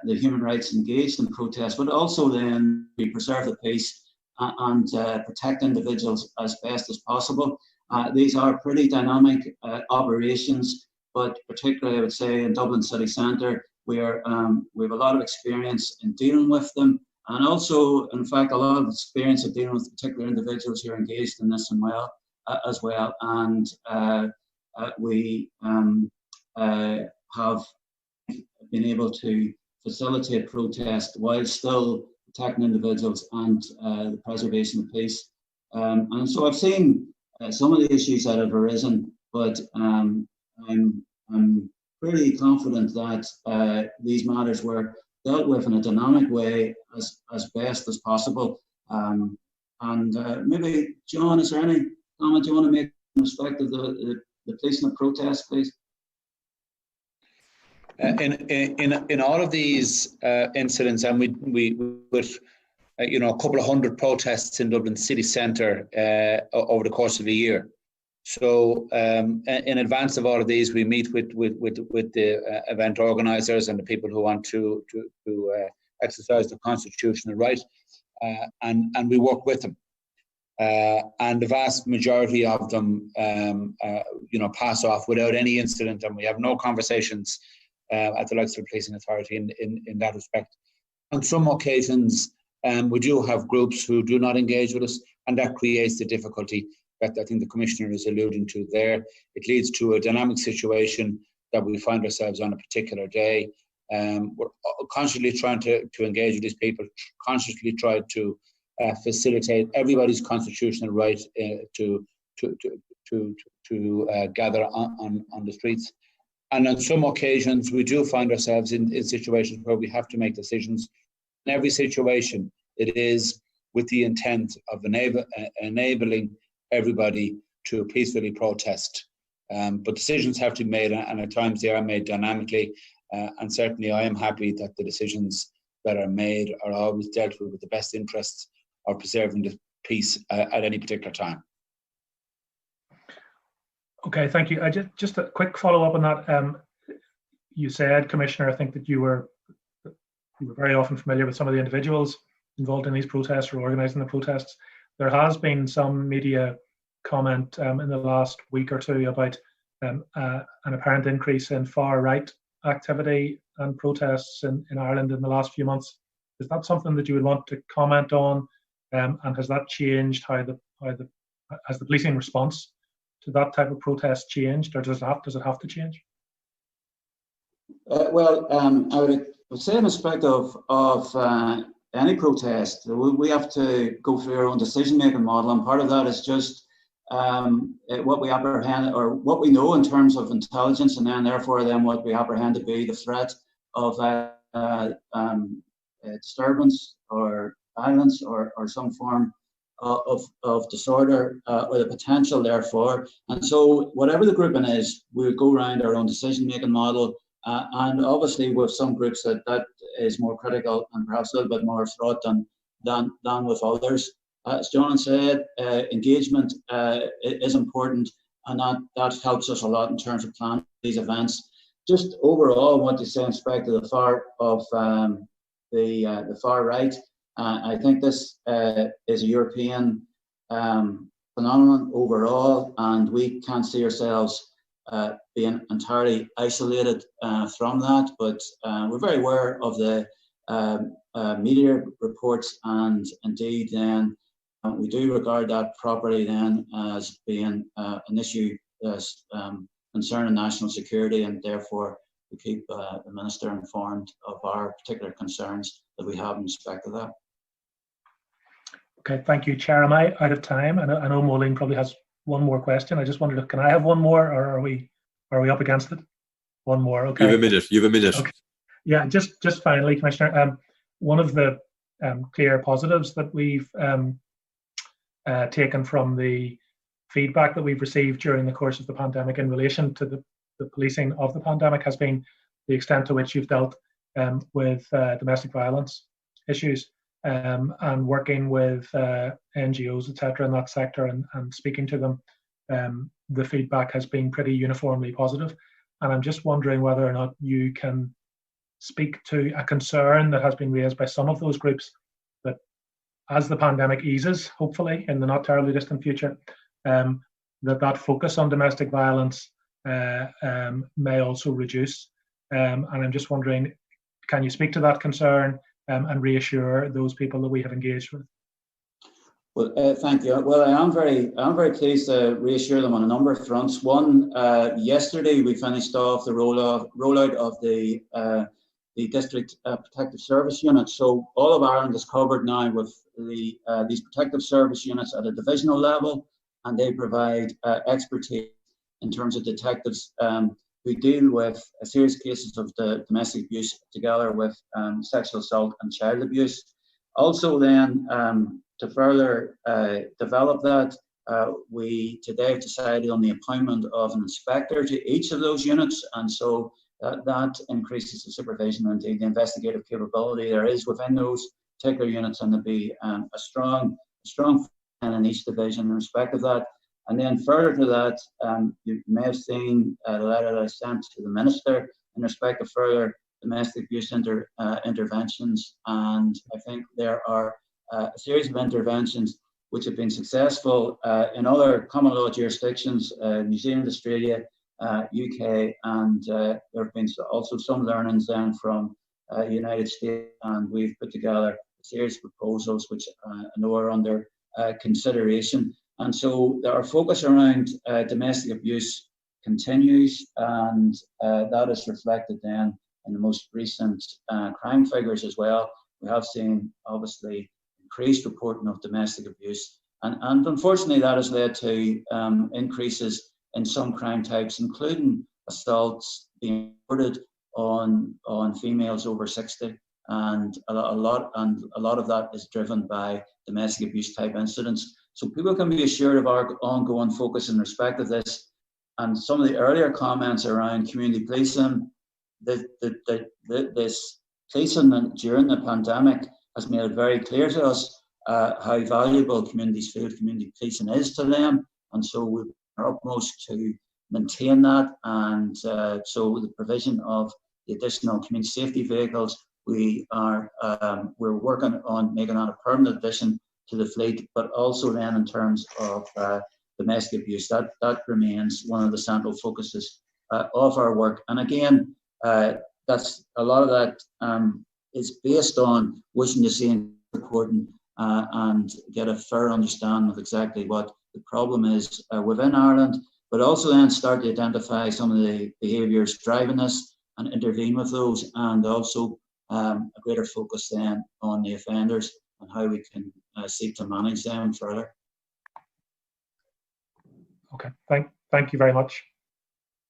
human rights engaged in protest, but also then we preserve the peace and protect individuals as best as possible. These are pretty dynamic operations, but particularly I would say in Dublin city centre, we have a lot of experience in dealing with them, and also, in fact, a lot of experience of dealing with particular individuals who are engaged in this as well. And we have been able to facilitate protest while still protecting individuals and the preservation of peace. And so I've seen some of the issues that have arisen, but I'm pretty confident that these matters were dealt with in a dynamic way as best as possible. And maybe, John, is there any comment you want to make in respect of the policing of protests, please? In all of these incidents, and we with a couple of hundred protests in Dublin city centre over the course of a year. So in advance of all of these, we meet with the event organisers and the people who want to exercise their constitutional right, and we work with them. And the vast majority of them, pass off without any incident, and we have no conversations at the likes of the policing authority in that respect. On some occasions, we do have groups who do not engage with us, and that creates the difficulty that I think the Commissioner is alluding to there. It leads to a dynamic situation that we find ourselves on a particular day. We're constantly trying to engage with these people, consciously try to facilitate everybody's constitutional right to gather on the streets. And on some occasions, we do find ourselves in situations where we have to make decisions. In every situation, it is with the intent of enabling everybody to peacefully protest. But decisions have to be made, and at times they are made dynamically. And certainly I am happy that the decisions that are made are always dealt with the best interests of preserving the peace at any particular time. Okay, thank you. Just a quick follow-up on that. You said, Commissioner, I think that you were very often familiar with some of the individuals involved in these protests or organising the protests. There has been some media comment in the last week or two about an apparent increase in far-right activity and protests in Ireland in the last few months. Is that something that you would want to comment on? And has that changed has the policing response to that type of protest changed, or does it have to change? I would say in respect of any protest, we have to go through our own decision-making model, and part of that is just what we apprehend or what we know in terms of intelligence, and then therefore what we apprehend to be the threat of disturbance or violence or some form of disorder or the potential therefore. And so whatever the grouping is, we go around our own decision-making model, and obviously with some groups that is more critical and perhaps a little bit more fraught than with others. As John said, engagement is important, and that helps us a lot in terms of planning these events. Just overall, what you say in respect to the far right, I think this is a European phenomenon overall, and we can't see ourselves being entirely isolated from that, but we're very aware of the media reports, and indeed then we do regard that properly then as being an issue concerning national security, and therefore we keep the Minister informed of our particular concerns that we have in respect to that. Okay, thank you, Chair. Am I out of time? I know Moline probably has one more question. I just wondered, can I have one more, or are we up against it? One more, okay. You have a minute. Okay. Yeah, just finally, Commissioner, one of the clear positives that we've taken from the feedback that we've received during the course of the pandemic in relation to the policing of the pandemic has been the extent to which you've dealt with domestic violence issues and working with NGOs, etc., in that sector and speaking to them. The feedback has been pretty uniformly positive, and I'm just wondering whether or not you can speak to a concern that has been raised by some of those groups that as the pandemic eases, hopefully in the not terribly distant future, that focus on domestic violence may also reduce. And I'm just wondering, can you speak to that concern and reassure those people that we have engaged with? Well, thank you. Well, I am very pleased to reassure them on a number of fronts. One, yesterday we finished off the rollout of the District Protective Service Unit. So all of Ireland is covered now with these protective service units at a divisional level, and they provide expertise in terms of detectives who deal with serious cases of the domestic abuse together with sexual assault and child abuse. Also then, to further develop that, we today have decided on the appointment of an inspector to each of those units, and so that increases the supervision and indeed the investigative capability there is within those particular units, and there'll be a strong plan in each division in respect of that. And then further to that, you may have seen the letter that I sent to the Minister in respect of further domestic abuse interventions, and I think there are a series of interventions which have been successful in other common law jurisdictions, New Zealand, Australia, UK, and there have been also some learnings then from the United States, and we've put together a series of proposals which I know are under consideration. And so our focus around domestic abuse continues, and that is reflected then in the most recent crime figures as well. We have seen, obviously, increased reporting of domestic abuse, and unfortunately that has led to increases in some crime types, including assaults being reported on females over 60, and a lot of that is driven by domestic abuse type incidents. So people can be assured of our ongoing focus in respect of this. And some of the earlier comments around community policing, this policing during the pandemic has made it very clear to us how valuable communities feel community policing is to them, and so we are utmost to maintain that. And so the provision of the additional community safety vehicles, we're working on making that a permanent addition to the fleet, but also then in terms of domestic abuse, that remains one of the central focuses of our work. And again, that's a lot of that is based on wishing to see reporting and get a fair understanding of exactly what the problem is within Ireland, but also then start to identify some of the behaviours driving this and intervene with those, and also a greater focus then on the offenders and how we can seek to manage them further. Okay, thank you very much.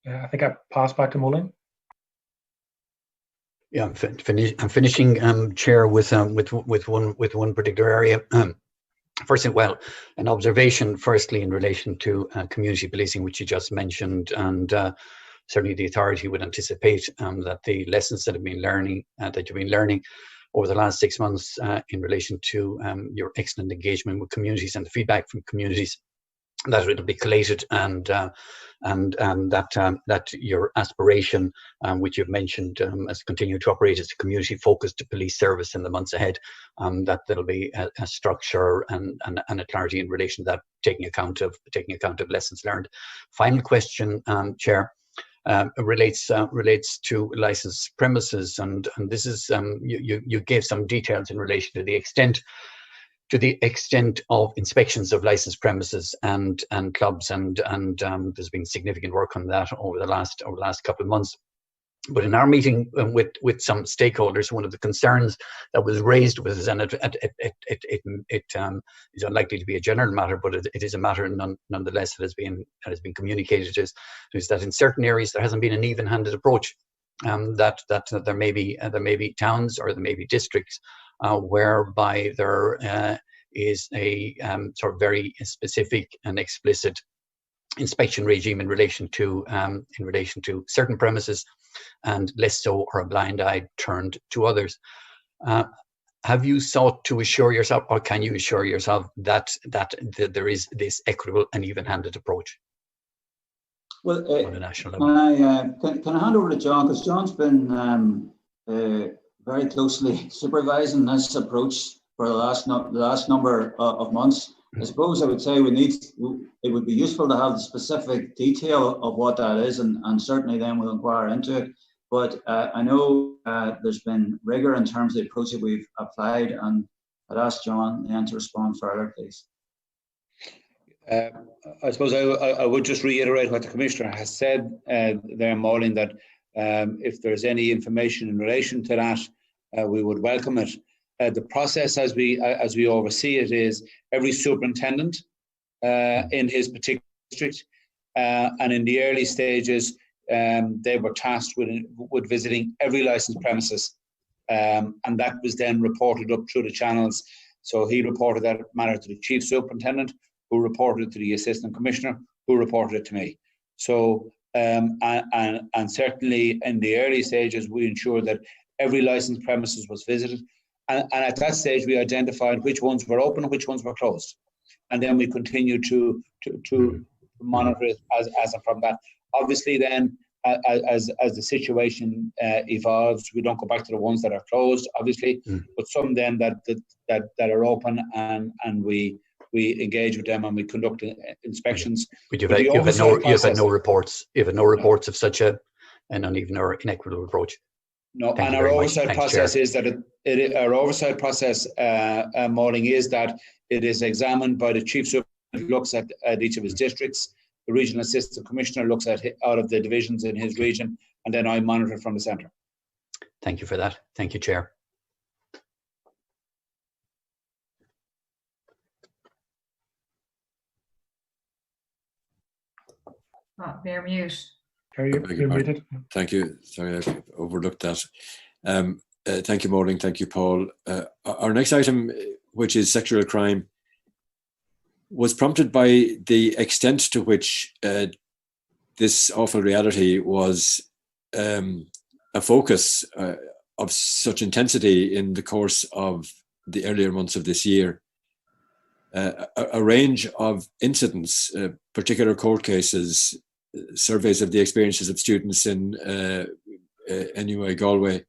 I think I pass back to Moline. Yeah, I'm finishing, Chair, with one particular area. First, well, an observation firstly in relation to community policing, which you just mentioned, and certainly the authority would anticipate that the lessons that you've been learning over the last 6 months in relation to your excellent engagement with communities and the feedback from communities, that it'll be collated, and that your aspiration, which you've mentioned, as continue to operate as a community-focused police service in the months ahead, that there'll be a structure and a clarity in relation to that, taking account of lessons learned. Final question, Chair, relates to licensed premises, and this is you gave some details in relation to the extent of inspections of licensed premises and clubs, and there's been significant work on that over the last couple of months. But in our meeting with some stakeholders, one of the concerns that was raised was, and it is unlikely to be a general matter, but it is a matter nonetheless that has been communicated, is that in certain areas there hasn't been an even-handed approach. That there may be towns or there may be districts whereby there is a sort of very specific and explicit inspection regime in relation to certain premises, and less so, or a blind eye turned to others. Have you sought to assure yourself, or can you assure yourself that there is this equitable and even-handed approach? Well, on a national level? Can I hand over to John, because John's been very closely supervising this approach for the last number of months. I suppose I would say it would be useful to have the specific detail of what that is, and certainly then we'll inquire into it. But I know there's been rigour in terms of the approach that we've applied, and I'd ask John then to respond further, please. I suppose I would just reiterate what the Commissioner has said there, Maureen, that if there's any information in relation to that, we would welcome it. The process as we oversee it is every superintendent in his particular district, and in the early stages they were tasked with visiting every licensed premises, and that was then reported up through the channels. So he reported that matter to the Chief Superintendent, who reported it to the Assistant Commissioner, who reported it to me. So and certainly in the early stages, we ensured that every licensed premises was visited. And at that stage, we identified which ones were open and which ones were closed. And then we continued to monitor it as from that. Obviously, then, as the situation evolves, we don't go back to the ones that are closed, obviously, but some then that are open, and we engage with them and we conduct inspections. But you've had no reports. You have no reports of such an uneven or inequitable approach. No, and our oversight process is that our oversight process, Mauling, is that it is examined by the chief superintendent, looks at each of his districts. The regional assistant commissioner looks at out of the divisions in his region, and then I monitor from the centre. Thank you for that. Thank you, Chair. Bear mute. You're muted. Thank you. Sorry, I overlooked that. Thank you, Mauling. Thank you, Paul. Our next item, which is sexual crime, was prompted by the extent to which this awful reality was a focus of such intensity in the course of the earlier months of this year. A range of incidents, particular court cases, surveys of the experiences of students in NUI Galway,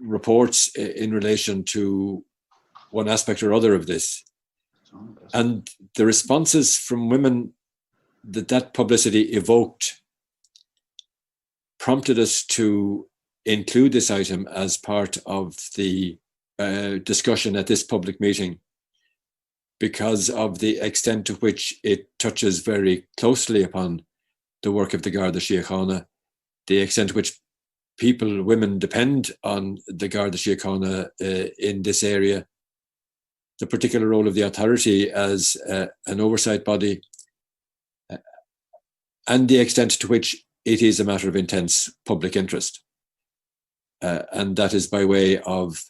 reports in relation to one aspect or other of this. And the responses from women that publicity evoked prompted us to include this item as part of the discussion at this public meeting, because of the extent to which it touches very closely upon the work of the Garda Síochána, the extent to which women depend on the Garda Síochána in this area, the particular role of the authority as an oversight body, and the extent to which it is a matter of intense public interest. And that is by way of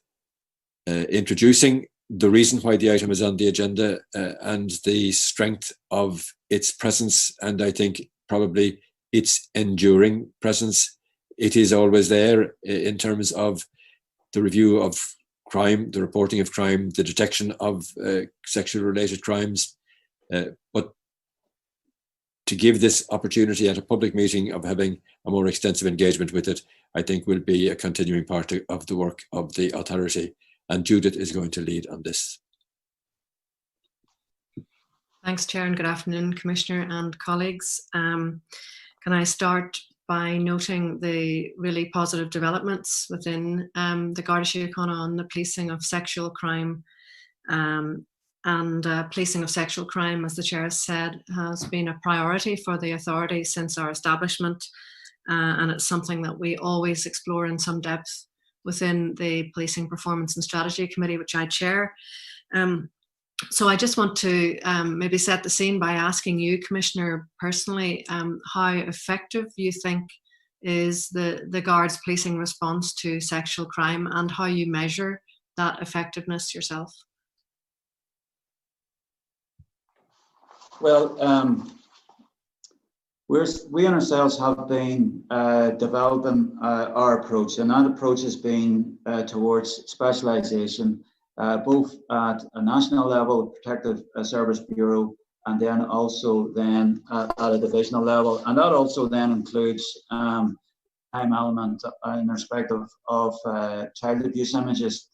introducing the reason why the item is on the agenda and the strength of its presence, and I think probably its enduring presence. It is always there in terms of the review of crime, the reporting of crime, the detection of sexual related crimes. But to give this opportunity at a public meeting of having a more extensive engagement with it, I think will be a continuing part of the work of the authority. And Judith is going to lead on this. Thanks, Chair, and good afternoon, Commissioner and colleagues. Can I start by noting the really positive developments within the Garda Síochána on the policing of sexual crime. Policing of sexual crime, as the Chair has said, has been a priority for the authority since our establishment, and it's something that we always explore in some depth within the Policing Performance and Strategy Committee, which I chair. So I just want to maybe set the scene by asking you, Commissioner, personally, how effective you think is the Guards' policing response to sexual crime, and how you measure that effectiveness yourself. Well, we ourselves have been developing our approach, and that approach has been towards specialisation, both at a national level, Protective Service Bureau, and then also then at a divisional level, and that also then includes time element in respect of child abuse images.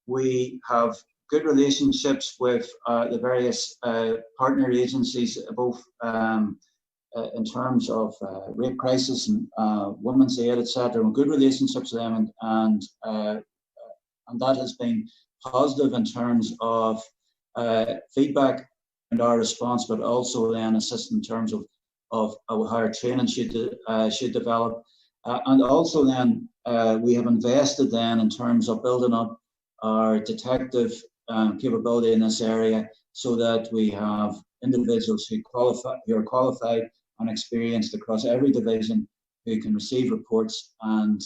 We have good relationships with the various partner agencies, both in terms of rape crisis and women's aid, etc. Good relationships with them, and that has been positive in terms of feedback and our response, but also then assist in terms of how our training should develop, and also then we have invested then in terms of building up our detective capability in this area, so that we have individuals who are qualified and experienced across every division, who can receive reports and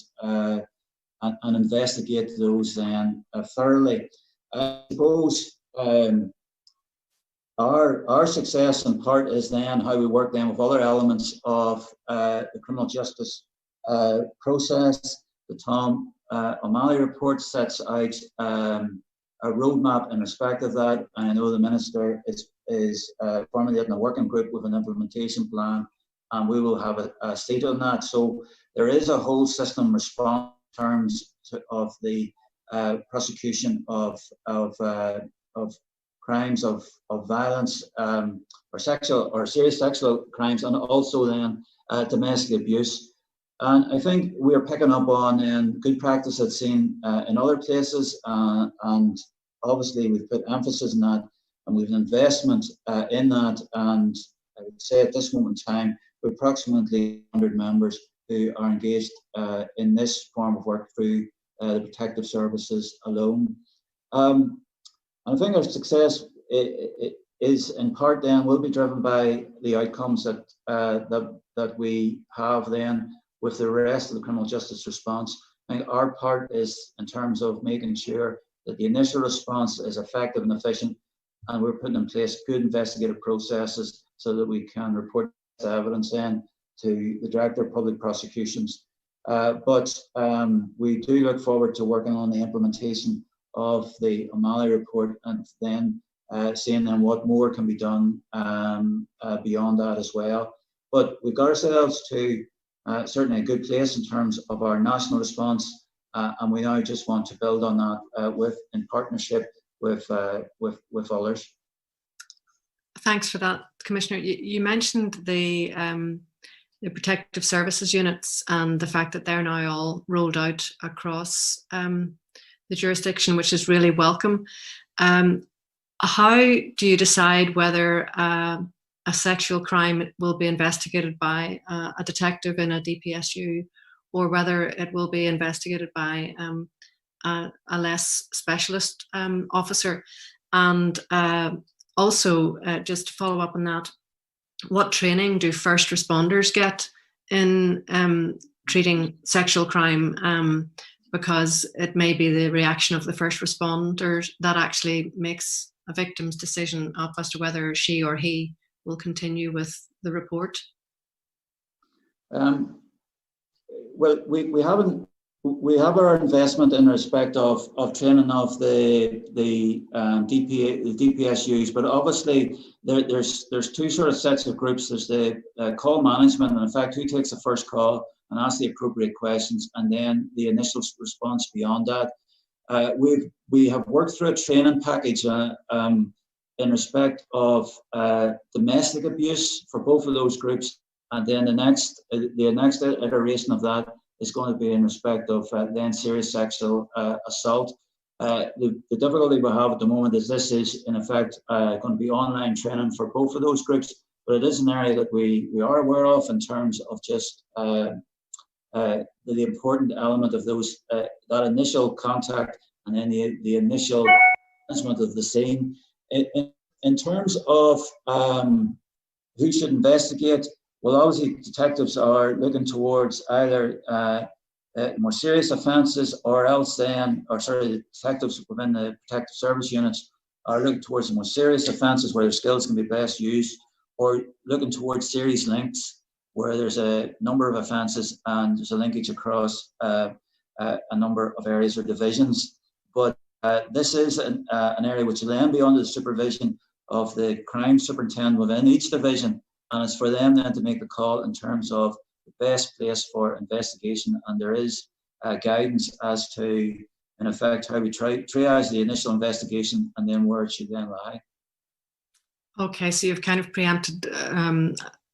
investigate those then thoroughly. I suppose our success in part is then how we work then with other elements of the criminal justice process. The Tom O'Malley report sets out a roadmap in respect of that, and I know the Minister is formulating a working group with an implementation plan, and we will have a seat on that. So there is a whole system response in terms of the prosecution of crimes of violence or sexual or serious sexual crimes, and also then domestic abuse. And I think we're picking up on good practice that's seen in other places, and obviously we've put emphasis on that, and we've an investment in that. And I would say at this moment in time, we're approximately 100 members who are engaged in this form of work through the protective services alone. I think our success is in part then will be driven by the outcomes that we have then with the rest of the criminal justice response. I think our part is in terms of making sure that the initial response is effective and efficient, and we're putting in place good investigative processes so that we can report the evidence in to the Director of Public Prosecutions. But we do look forward to working on the implementation of the O'Malley report, and then seeing then what more can be done beyond that as well. But we've got ourselves to certainly a good place in terms of our national response, and we now just want to build on that in partnership with others. Thanks for that, Commissioner. You mentioned the protective services units and the fact that they're now all rolled out across the jurisdiction, which is really welcome. How do you decide whether a sexual crime will be investigated by a detective in a DPSU, or whether it will be investigated by a less specialist officer? And also, just to follow up on that, what training do first responders get in treating sexual crime? Because it may be the reaction of the first responders that actually makes a victim's decision as to whether she or he will continue with the report. Well, we have our investment in respect of training of the DPSUs, but obviously there's two sort of sets of groups. There's the call management, and in fact, who takes the first call and asks the appropriate questions, and then the initial response beyond that. We have worked through a training package in respect of domestic abuse for both of those groups, and then the next iteration of that is going to be in respect of then serious sexual assault. The difficulty we have at the moment is this is in effect going to be online training for both of those groups, but it is an area that we are aware of in terms of just the important element of those that initial contact, and then the initial management of the scene. In terms of who should investigate, well, obviously detectives are looking towards either more serious offences, or else then, detectives within the protective service units are looking towards the more serious offences where their skills can be best used, or looking towards serious links where there's a number of offences and there's a linkage across a number of areas or divisions. But this is an area which will then be under the supervision of the crime superintendent within each division, and it's for them then to make the call in terms of the best place for investigation. And there is guidance as to, in effect, how we triage the initial investigation and then where it should then lie. Okay, so you've kind of preempted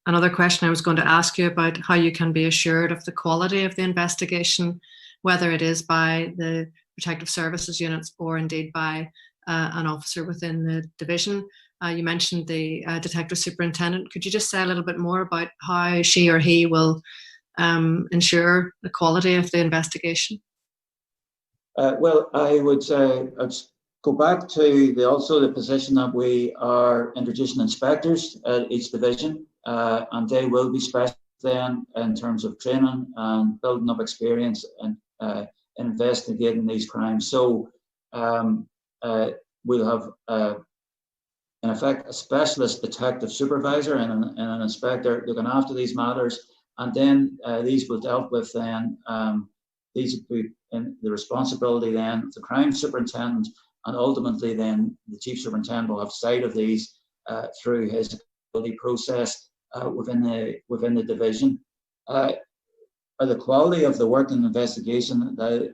another question I was going to ask you about how you can be assured of the quality of the investigation, whether it is by the protective services units or indeed by an officer within the division. You mentioned the detective superintendent. Could you just say a little bit more about how she or he will ensure the quality of the investigation? Well, I would go back to also the position that we are introducing inspectors at each division, and they will be specialists then in terms of training and building up experience and investigating these crimes. So we'll have in effect, a specialist detective supervisor and an inspector looking after these matters. And then these will dealt with then, these will be in the responsibility then of the crime superintendent, and ultimately then the chief superintendent will have sight of these through his accountability process within the division. The quality of the work and investigation that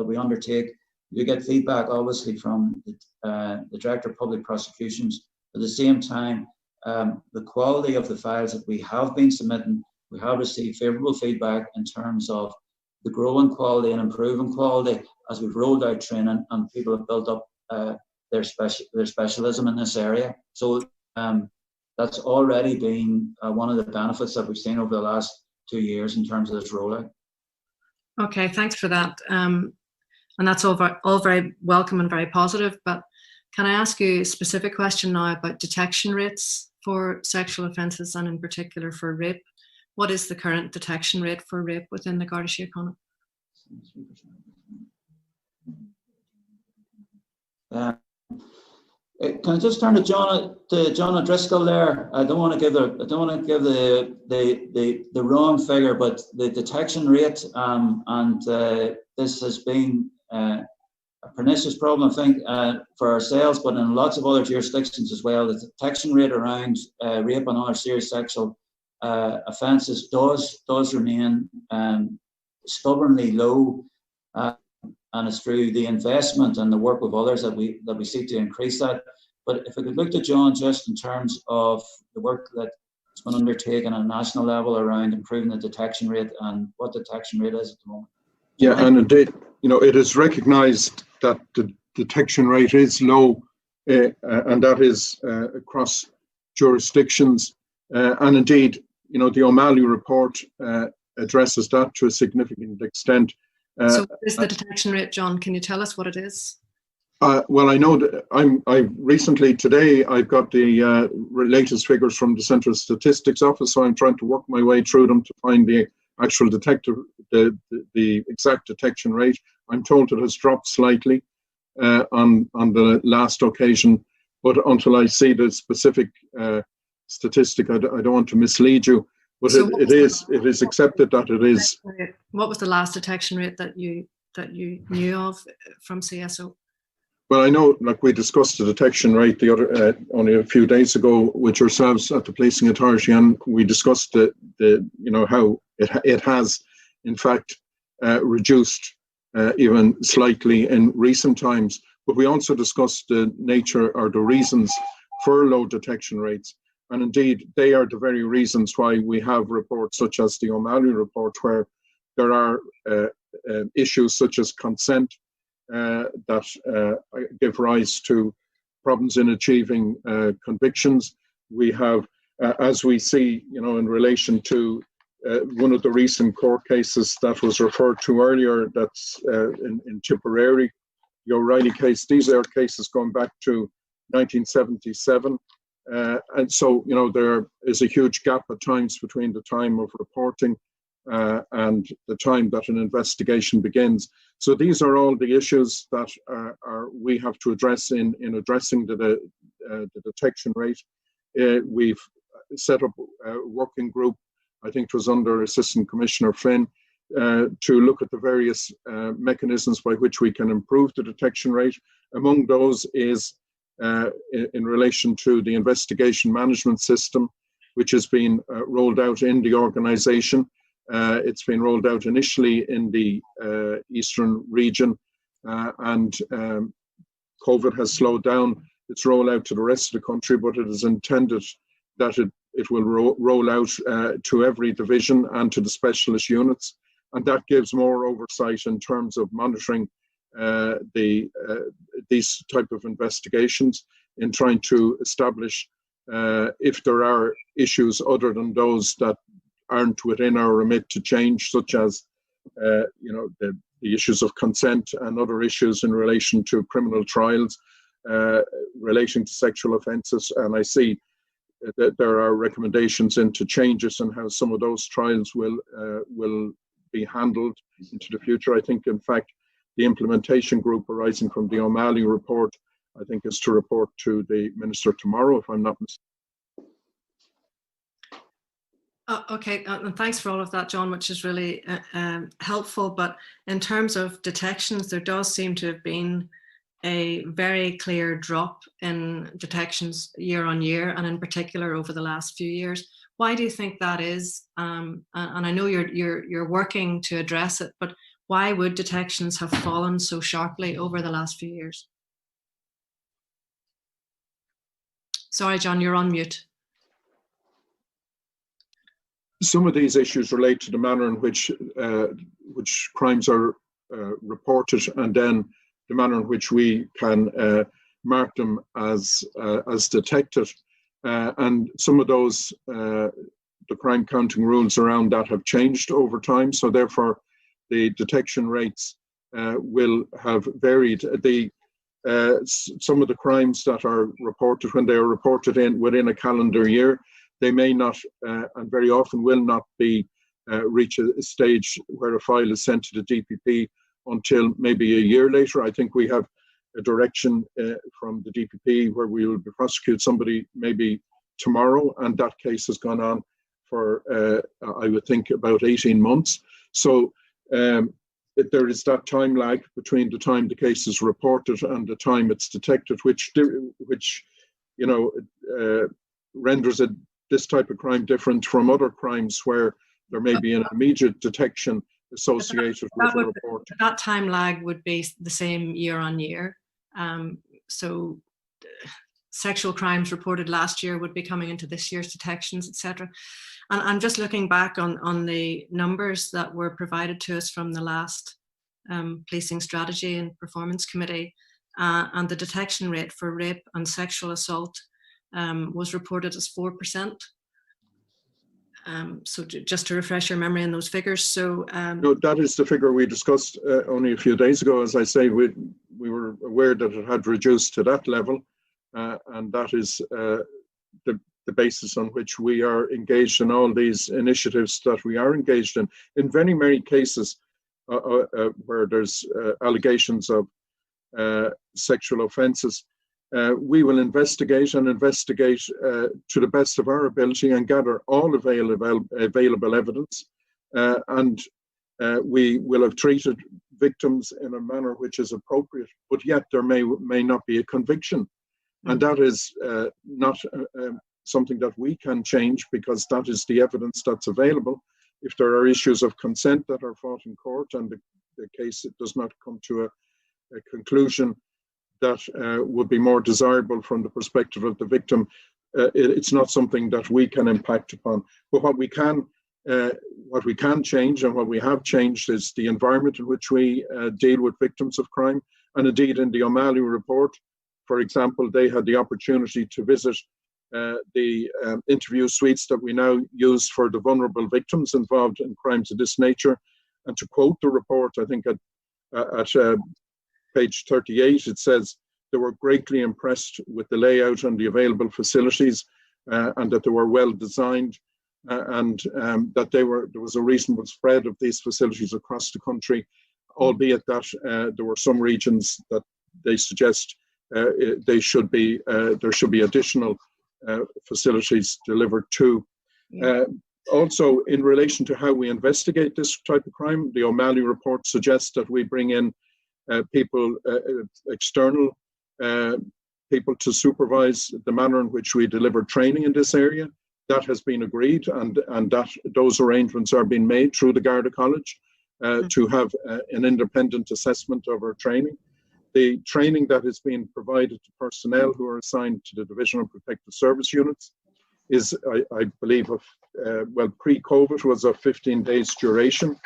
we undertake, you get feedback obviously from the Director of Public Prosecutions. At the same time, the quality of the files that we have been submitting, we have received favourable feedback in terms of the growing quality and improving quality as we've rolled out training and people have built up their specialism in this area. So that's already been one of the benefits that we've seen over the last 2 years in terms of this rollout. Okay, thanks for that. And that's all very welcome and very positive. But can I ask you a specific question now about detection rates for sexual offences and in particular for rape? What is the current detection rate for rape within the Garda Síochána? Can I just turn to John O'Driscoll there? I don't want to give the wrong figure, but the detection rate this has been a pernicious problem, I think, for ourselves, but in lots of other jurisdictions as well. The detection rate around rape and other serious sexual offences does remain stubbornly low, and it's through the investment and the work with others that we seek to increase that. But if I could look to John just in terms of the work that's been undertaken on a national level around improving the detection rate and what the detection rate is at the moment. Yeah, and indeed, it is recognised that the detection rate is low, and that is across jurisdictions, and indeed, the O'Malley report addresses that to a significant extent. So what is the detection rate, John? Can you tell us what it is? Well, I know that I recently today I've got the latest figures from the Central Statistics Office, so I'm trying to work my way through them to find the actual the exact detection rate. I'm told it has dropped slightly on the last occasion, but until I see the specific statistic, I don't want to mislead you. But so it is accepted that it is. What was the last detection rate that you knew of from CSO? Well, I know, like we discussed the detection rate the other only a few days ago with yourselves at the Policing Authority, and we discussed how it has in fact reduced even slightly in recent times. But we also discussed the nature or the reasons for low detection rates. And indeed, they are the very reasons why we have reports such as the O'Malley report, where there are issues such as consent that give rise to problems in achieving convictions. We have, as we see, in relation to one of the recent court cases that was referred to earlier, that's in Tipperary, the O'Reilly case. These are cases going back to 1977. And so, there is a huge gap at times between the time of reporting and the time that an investigation begins. So these are all the issues that we have to address in addressing the detection rate. We've set up a working group, I think it was under Assistant Commissioner Flynn, to look at the various mechanisms by which we can improve the detection rate. Among those is in relation to the investigation management system, which has been rolled out in the organisation. It's been rolled out initially in the eastern region, and COVID has slowed down its rollout to the rest of the country, but it is intended that it will roll out to every division and to the specialist units, and that gives more oversight in terms of monitoring these type of investigations, in trying to establish if there are issues other than those that aren't within our remit to change, such as the issues of consent and other issues in relation to criminal trials relating to sexual offences. And I see that there are recommendations into changes in how some of those trials will be handled into the future. I think, in fact, the implementation group arising from the O'Malley report I think, is to report to the Minister tomorrow, if I'm not mistaken. Okay, and thanks for all of that, John, which is really helpful. But in terms of detections, there does seem to have been a very clear drop in detections year on year, and in particular over the last few years. Why do you think that is? And I know you're working to address it, but why would detections have fallen so sharply over the last few years? Sorry, John, you're on mute. Some of these issues relate to the manner in which crimes are reported, and then the manner in which we can mark them as detected. And some of those, the crime counting rules around that have changed over time. So therefore, the detection rates will have varied. Some of the crimes that are reported, when they are reported within a calendar year, they may not, and very often will not be, reach a stage where a file is sent to the DPP until maybe a year later. I think we have a direction from the DPP where we will prosecute somebody maybe tomorrow, and that case has gone on for, I would think, about 18 months. So there is that time lag between the time the case is reported and the time it's detected, which you know, renders this type of crime different from other crimes where there may be an immediate detection associated with a report. That time lag would be the same year on year. So sexual crimes reported last year would be coming into this year's detections, etc. And I'm just looking back on the numbers that were provided to us from the last policing strategy and performance committee, and the detection rate for rape and sexual assault was reported as 4%. So just to refresh your memory on those figures. So no, that is the figure we discussed only a few days ago. As I say, we were aware that it had reduced to that level, and that is the basis on which we are engaged in all these initiatives that we are engaged in. In very many cases where there's allegations of sexual offences, we will investigate to the best of our ability and gather all available evidence, and we will have treated victims in a manner which is appropriate, but yet there may not be a conviction. And that is not something that we can change, because that is the evidence that's available. If there are issues of consent that are fought in court and the case does not come to a conclusion that would be more desirable from the perspective of the victim, it's not something that we can impact upon. But what we can change, and what we have changed, is the environment in which we deal with victims of crime. And indeed, in the O'Malley report, for example, they had the opportunity to visit the interview suites that we now use for the vulnerable victims involved in crimes of this nature. And to quote the report, I think at page 38, it says they were greatly impressed with the layout and the available facilities, and that they were well designed, and that there was a reasonable spread of these facilities across the country, albeit that there were some regions that they suggest there should be additional facilities delivered to. Also, in relation to how we investigate this type of crime, the O'Malley report suggests that we bring in people, external people, to supervise the manner in which we deliver training in this area. That has been agreed, and those arrangements are being made through the Garda College to have an independent assessment of our training. The training that is being provided to personnel who are assigned to the Divisional Protective Service units is, I believe, pre-COVID was of 15 days duration.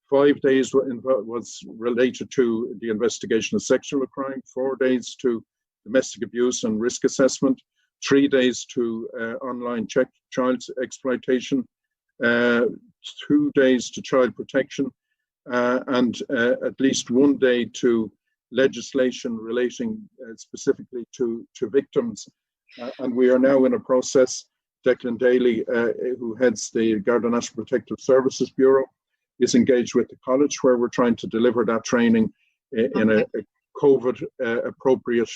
5 days was related to the investigation of sexual crime, 4 days to domestic abuse and risk assessment, 3 days to online child exploitation, 2 days to child protection, and at least 1 day to legislation relating specifically to victims. And we are now in a process. Declan Daly, who heads the Garda National Protective Services Bureau, is engaged with the college, where we're trying to deliver that training in a COVID appropriate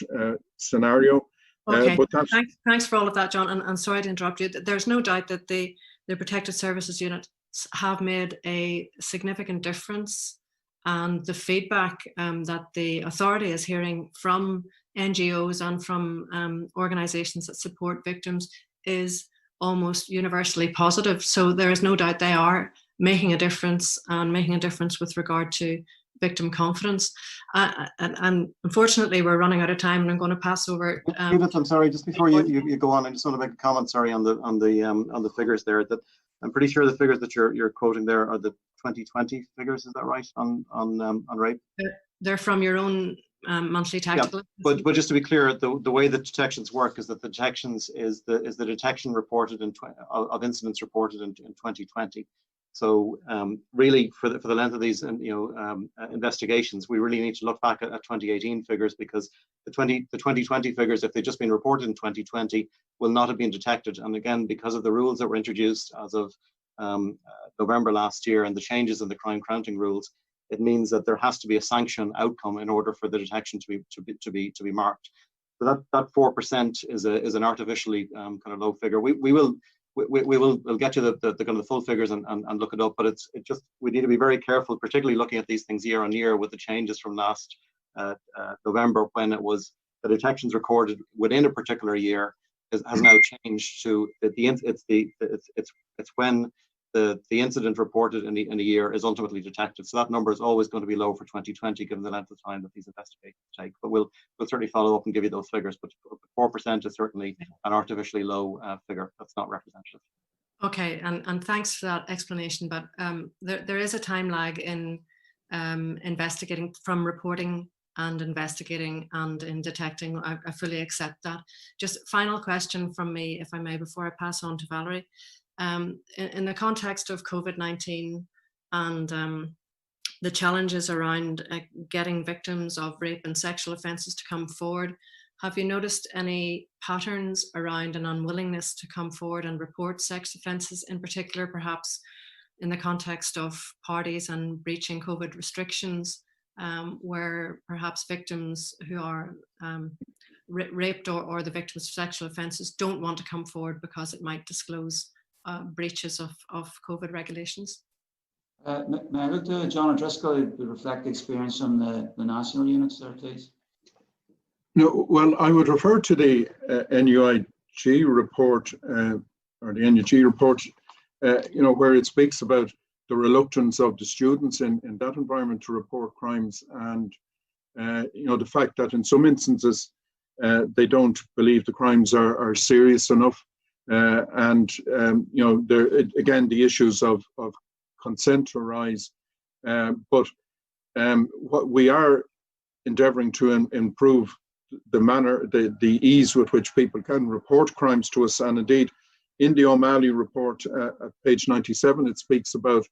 scenario. Okay, But that's, thanks for all of that, John, and sorry to interrupt you. There's no doubt that the Protected Services units have made a significant difference, and the feedback that the authority is hearing from NGOs and from organisations that support victims is almost universally positive. So there is no doubt they are making a difference, and making a difference with regard to victim confidence. And unfortunately, we're running out of time, and I'm going to pass over. Edith, I'm sorry, just before you go on, I just want to make a comment. Sorry, on the figures there. That I'm pretty sure the figures that you're quoting there are the 2020 figures. Is that right? On rape. They're from your own monthly tactical. Yeah, but just to be clear, the way the detections work is that the detections is the detection reported of incidents reported in 2020. So really, for the length of these investigations, we really need to look back at 2018 figures, because the 2020 figures, if they've just been reported in 2020, will not have been detected. And again, because of the rules that were introduced as of November last year and the changes in the crime counting rules, it means that there has to be a sanction outcome in order for the detection to be marked. So that 4% is an artificially kind of low figure. We'll get you the kind of the full figures and look it up, but we need to be very careful, particularly looking at these things year on year with the changes from last November, when it was the detections recorded within a particular year has now changed to it's when the incident reported in a year is ultimately detected. So that number is always going to be low for 2020, given the length of time that these investigations take. But we'll certainly follow up and give you those figures. But 4% is certainly an artificially low figure. That's not representative. Okay, and thanks for that explanation. But there is a time lag in investigating, from reporting and investigating and in detecting. I fully accept that. Just final question from me, if I may, before I pass on to Valerie. In the context of COVID-19 and the challenges around getting victims of rape and sexual offences to come forward, have you noticed any patterns around an unwillingness to come forward and report sex offences, in particular, perhaps in the context of parties and breaching COVID restrictions, where perhaps victims who are raped or the victims of sexual offences don't want to come forward because it might disclose breaches of COVID regulations? May I look to John O'Driscoll to reflect the experience on the national units there, please? no, well, I would refer to the NUIG report or the NUG report, where it speaks about the reluctance of the students in that environment to report crimes, and the fact that in some instances they don't believe the crimes are serious enough. There again, the issues of consent arise, but what we are endeavouring to improve the ease with which people can report crimes to us. And indeed, in the O'Malley report at page 97, it speaks about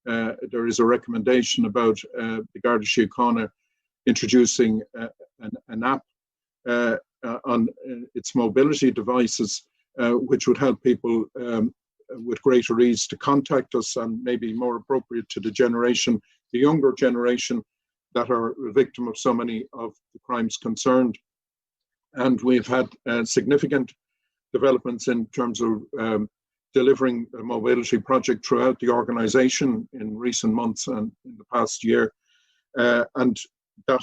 there is a recommendation about the Garda Síochána introducing an app on its mobility devices, which would help people with greater ease to contact us, and maybe more appropriate to the younger generation that are a victim of so many of the crimes concerned. And we've had significant developments in terms of delivering a mobility project throughout the organisation in recent months and in the past year. And that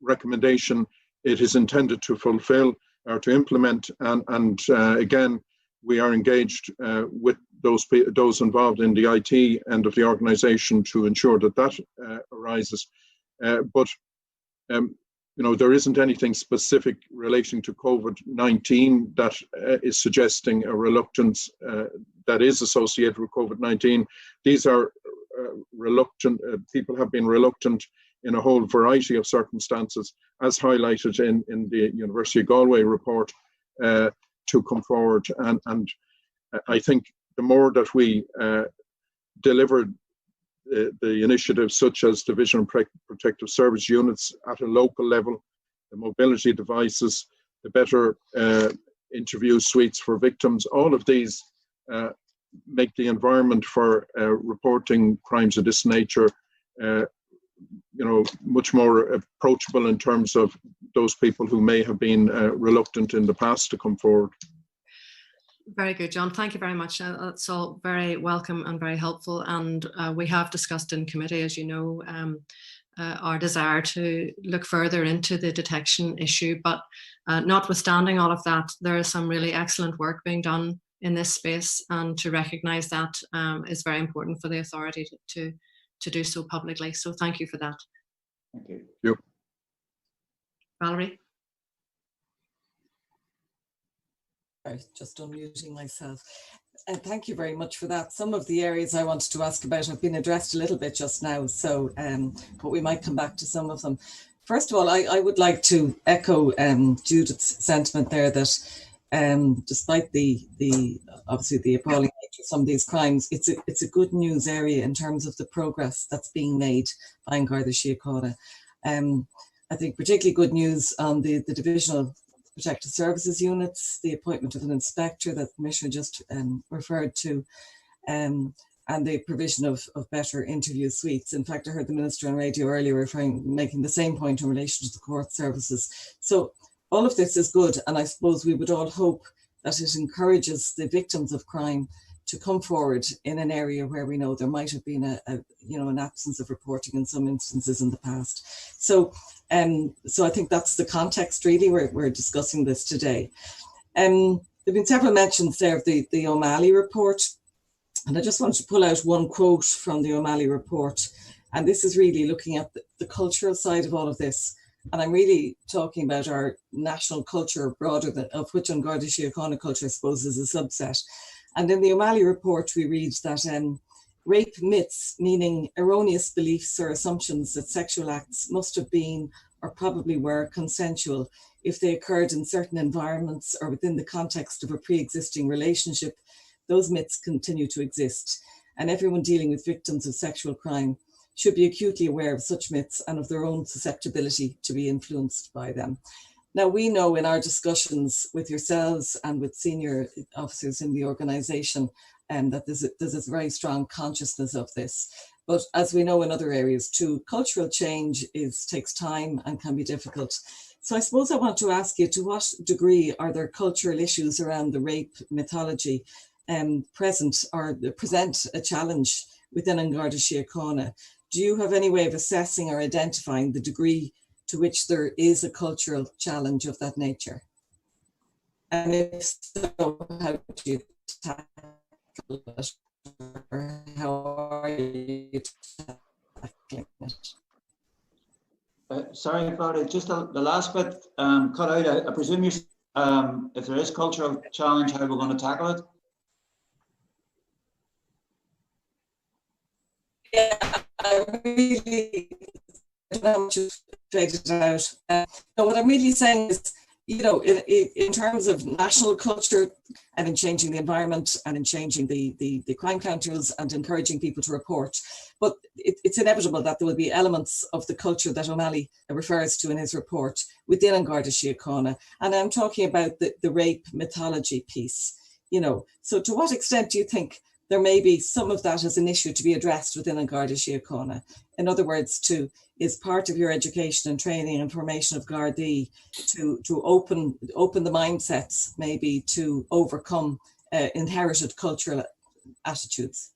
recommendation, it is intended to fulfil or to implement, and again, we are engaged with those involved in the IT end of the organisation to ensure that arises. But there isn't anything specific relating to COVID-19 that is suggesting a reluctance that is associated with COVID-19. These are reluctant. People have been reluctant in a whole variety of circumstances, as highlighted in the University of Galway report, to come forward. And I think the more that we deliver the initiatives such as Division of Protective Service units at a local level, the mobility devices, the better interview suites for victims, all of these make the environment for reporting crimes of this nature much more approachable in terms of those people who may have been reluctant in the past to come forward. Very good, John. Thank you very much. That's all very welcome and very helpful. And we have discussed in committee, as you know, our desire to look further into the detection issue. But notwithstanding all of that, there is some really excellent work being done in this space, and to recognise that is very important for the authority to do so publicly. So thank you for that. Thank you. Yep. Valerie? Just unmuting myself. Thank you very much for that. Some of the areas I wanted to ask about have been addressed a little bit just now, so but we might come back to some of them. First of all, I would like to echo Judith's sentiment there that despite the obviously the appalling nature of some of these crimes, it's a good news area in terms of the progress that's being made by Garda Síochána. I think particularly good news on the Divisional Protective Services units, the appointment of an inspector that the Commissioner just referred to, and the provision of better interview suites. In fact, I heard the Minister on radio earlier making the same point in relation to the court services. So all of this is good, and I suppose we would all hope that it encourages the victims of crime to come forward in an area where we know there might have been an absence of reporting in some instances in the past. So I think that's the context really we're discussing this today. There have been several mentions there of the O'Malley report, and I just wanted to pull out one quote from the O'Malley report, and this is really looking at the cultural side of all of this. And I'm really talking about our national culture broader of which Garda Síochána culture, I suppose, is a subset. And in the O'Malley report, we read that rape myths, meaning erroneous beliefs or assumptions that sexual acts must have been or probably were consensual if they occurred in certain environments or within the context of a pre-existing relationship, those myths continue to exist. And everyone dealing with victims of sexual crime should be acutely aware of such myths and of their own susceptibility to be influenced by them. Now, we know in our discussions with yourselves and with senior officers in the organisation that there's a very strong consciousness of this. But as we know in other areas too, cultural change takes time and can be difficult. So I suppose I want to ask you, to what degree are there cultural issues around the rape mythology present or present a challenge within Garda Síochána? Do you have any way of assessing or identifying the degree to which there is a cultural challenge of that nature? And if so, how do you tackle it? Or how are you tackling it? Sorry about it, just the last bit cut out. I presume if there is cultural challenge, how we're going to tackle it? Yeah, I really don't know how much you've faded out. No, what I'm really saying is, in terms of national culture and in changing the environment and in changing the crime counters and encouraging people to report, but it's inevitable that there will be elements of the culture that O'Malley refers to in his report within Garda Síochána. And I'm talking about the rape mythology piece, So to what extent do you think there may be some of that as an issue to be addressed within Garda Síochána? In other words, is part of your education and training and formation of Gardaí to open the mindsets, maybe to overcome inherited cultural attitudes?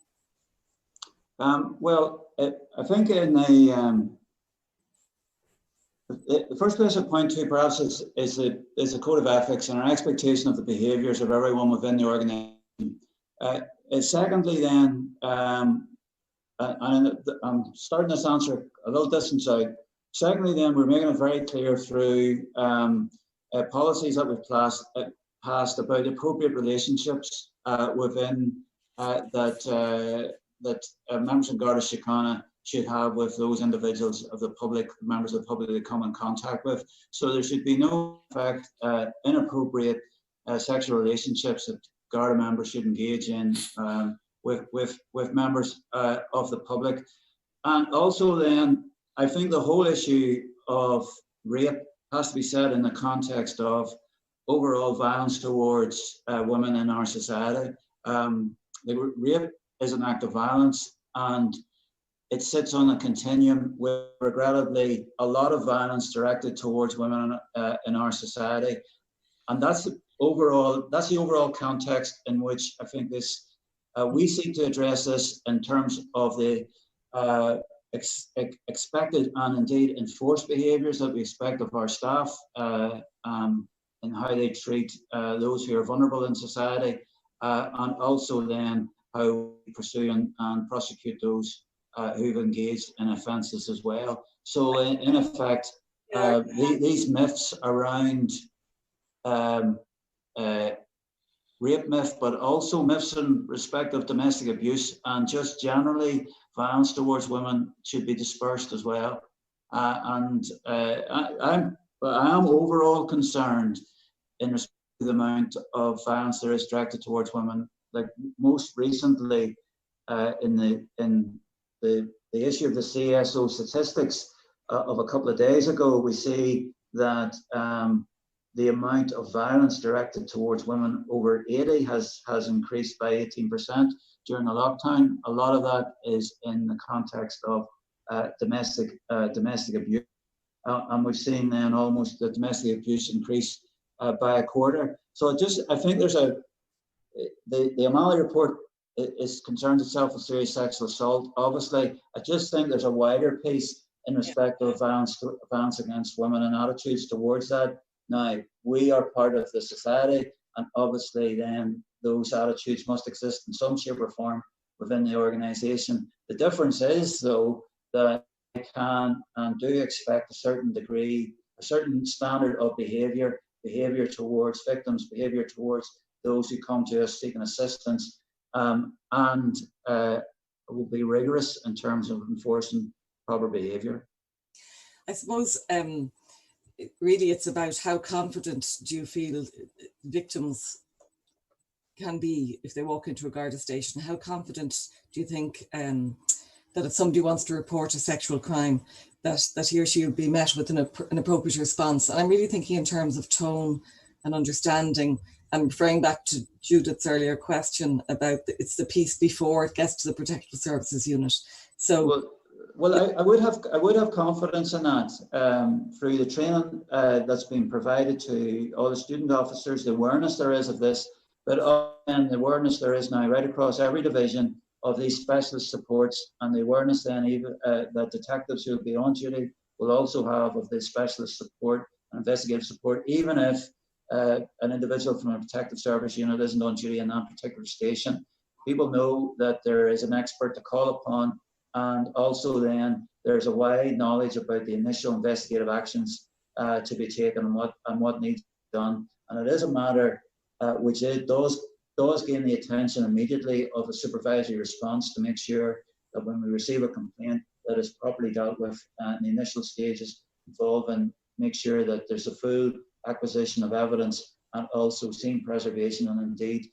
Well, I think in the first place I'd point to perhaps is a code of ethics and an expectation of the behaviours of everyone within the organisation. Secondly, then, and I'm starting this answer a little distance out. Secondly, then, we're making it very clear through policies that we've passed about appropriate relationships within that members of Garda Síochána should have with those individuals of the public, members of the public they come in contact with. So there should be no effect inappropriate sexual relationships that Garda members should engage in with members of the public. And also then, I think the whole issue of rape has to be said in the context of overall violence towards women in our society. Rape is an act of violence, and it sits on a continuum with, regrettably, a lot of violence directed towards women in our society. And that's the overall context in which I think this, we seek to address this in terms of the expected and indeed enforced behaviours that we expect of our staff and how they treat those who are vulnerable in society, and also then how we pursue and prosecute those who've engaged in offences as well. So in effect, these myths around rape myth, but also myths in respect of domestic abuse and just generally violence towards women should be dispersed as well. I am overall concerned in respect to the amount of violence there is directed towards women. Like most recently, in the issue of the CSO statistics of a couple of days ago, we see that the amount of violence directed towards women over 80 has increased by 18% during the lockdown. A lot of that is in the context of domestic abuse, and we've seen then almost the domestic abuse increase by a quarter. So I think there's the O'Malley report is concerned itself with serious sexual assault. Obviously, I just think there's a wider piece in respect of violence against women and attitudes towards that. Now, we are part of the society, and obviously then those attitudes must exist in some shape or form within the organisation. The difference is, though, that I can and do expect a certain degree, a certain standard of behaviour towards victims, behaviour towards those who come to us seeking assistance, and will be rigorous in terms of enforcing proper behaviour. I suppose really it's about how confident do you feel victims can be if they walk into a Garda station? How confident do you think that if somebody wants to report a sexual crime, that he or she will be met with an appropriate response? And I'm really thinking in terms of tone and understanding. I'm referring back to Judith's earlier question about it's the piece before it gets to the Protective Services Unit. So. Well, I would have confidence in that through the training that's been provided to all the student officers, the awareness there is of this, but and the awareness there is now right across every division of these specialist supports, and the awareness then even that detectives who will be on duty will also have of this specialist support and investigative support, even if an individual from a protective service unit isn't on duty in that particular station. People know that there is an expert to call upon. And also then there's a wide knowledge about the initial investigative actions to be taken and what needs to be done. And it is a matter which it does gain the attention immediately of a supervisory response to make sure that when we receive a complaint that is properly dealt with in the initial stages involved, and make sure that there's a full acquisition of evidence and also scene preservation and indeed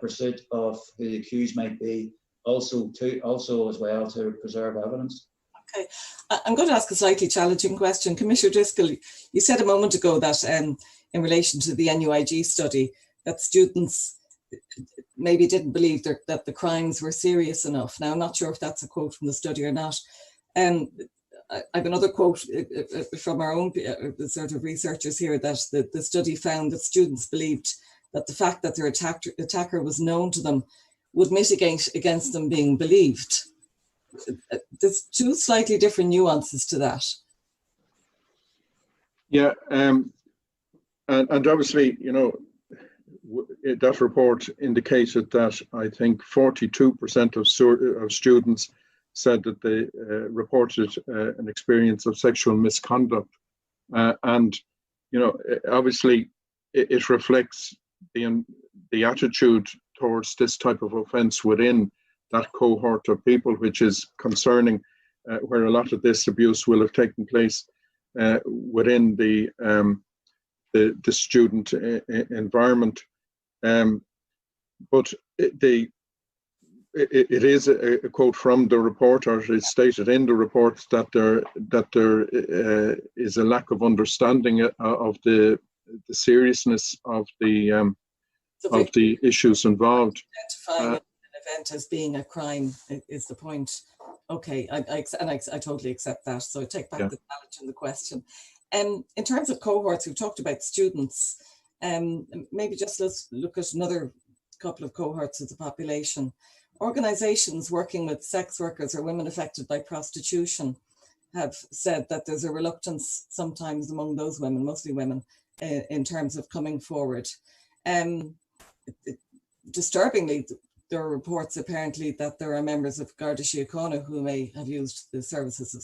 pursuit of who the accused might be. Also as well to preserve evidence. Okay, I'm going to ask a slightly challenging question. Commissioner Driscoll, you said a moment ago that in relation to the NUIG study, that students maybe didn't believe that the crimes were serious enough. Now, I'm not sure if that's a quote from the study or not. I have another quote from our own sort of researchers here, that the study found that students believed that the fact that their attacker was known to them would mitigate against them being believed. There's two slightly different nuances to that. Yeah, and obviously, you know, that report indicated that I think 42% of students said that they reported an experience of sexual misconduct. And, you know, obviously it reflects the attitude towards this type of offence within that cohort of people, which is concerning, where a lot of this abuse will have taken place within the student environment. But it is a quote from the report, or it is stated in the report that there is a lack of understanding of the seriousness of the issues involved. event as being a crime is the point. Okay, I totally accept that. So I take back the challenge and the question. In terms of cohorts, we've talked about students. Maybe just let's look at another couple of cohorts of the population. Organisations working with sex workers or women affected by prostitution have said that there's a reluctance sometimes among those women, mostly women, in terms of coming forward. Disturbingly, there are reports apparently that there are members of Garda Síochána who may have used the services of